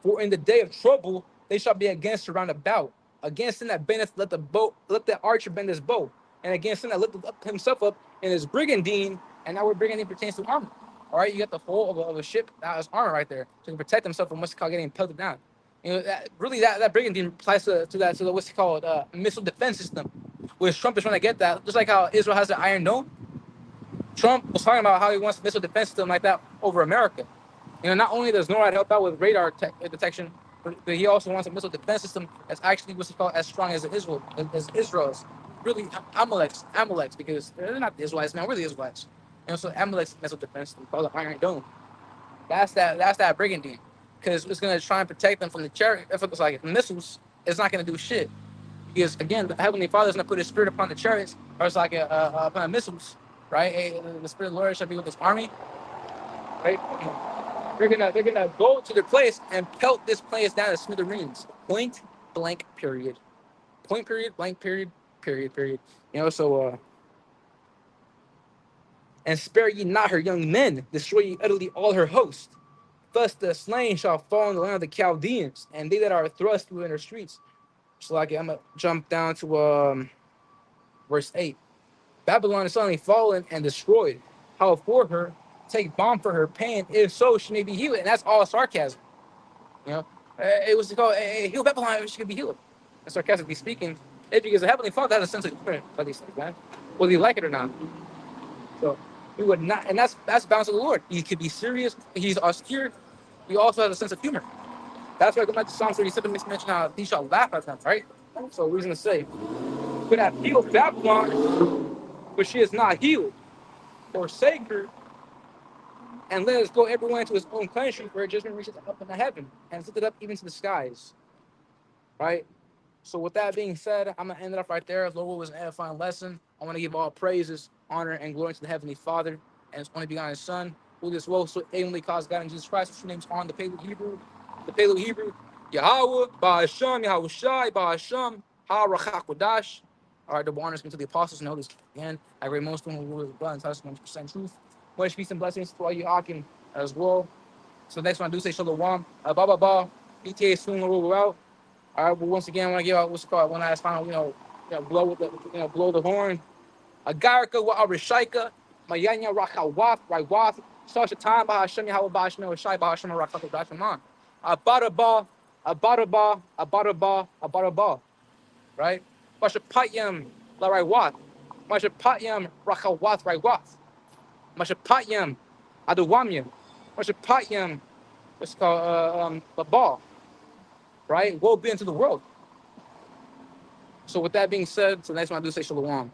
for in the day of trouble they shall be against her round about. Against him that bendeth, let the archer bend his bow, and against him that lifteth up himself up in his brigandine, and that word brigandine pertains to armor. All right, you got the hull of a ship that has armor right there, so you can protect himself from what's called getting pelted down. You know, that brigandine applies to the what's called missile defense system, which Trump is trying to get that, just like how Israel has the Iron Dome. Trump was talking about how he wants a missile defense system like that over America. Not only does NORAD help out with radar detection, but he also wants a missile defense system that's actually what's called as strong as Israel's. Really, Amaleks, because they're not the Israelites, man. We're the Israelites. So Amalek's missile defense system called the Iron Dome. That's that brigandine, because it's gonna try and protect them from the chariot. If it's like missiles, it's not gonna do shit. Because again, the Heavenly Father is gonna put His Spirit upon the chariots, or it's like upon the missiles, right? The Spirit of the Lord shall be with His army, right? They're gonna go to their place and pelt this place down to smithereens. Point blank period. Point period blank period period. So and spare ye not her young men, destroy ye utterly all her host. Thus the slain shall fall in the land of the Chaldeans, and they that are thrust within her streets. So like I'm gonna jump down to verse 8. Babylon is suddenly fallen and destroyed. How for her take balm for her pain, if so she may be healed. And that's all sarcasm. It was called heal Babylon, she could be healed. And sarcastically speaking, it's because the Heavenly Father has a sense of humor by these things, man. Whether you like it or not. So we would not, and that's the balance of the Lord. He could be serious, he's austere, he also has a sense of humor. That's why I go back to Psalm 37 makes mention how he shall laugh at them, right? So reason to say, could have healed Babylon, but she is not healed. Forsake her, and let us go everyone into his own country, where judgment reaches up into heaven, and is lifted up even to the skies. Right? So with that being said, I'm gonna end it up right there. Lord, was an edifying lesson. I want to give all praises, honor, and glory to the Heavenly Father and His only begotten Son, who this woe so ably caused God and Jesus Christ, whose name's on the Pale Hebrew, Yahawah, bahasham, Yahawashi, bahasham, ha-rachak-wadash. All right, double honors to the apostles and elders. Again, I read most of them who was blood and testimony, 100% truth. Much peace and blessings to all you Akim as well. So next one I do say Shalawam. Ba. ETA soon will roll out. All right, but once again, I want to give out what's it called one last final, blow with the, blow the horn. Agarika wa Arishaika, Mayanya Rakawath, Raiwath, Sasha time bahasham Yahawah bahasham Shai bahasham Rakaka Dashaman. Abaraba, Abaraba, right? Mashapayam la Raiwath, Mashapayam Rakawath Raiwath, Mashapayam Adawamya, Mashapayam, what's it called Labal, right? Woe be into the world. So with that being said, so next one I do say Shalawam.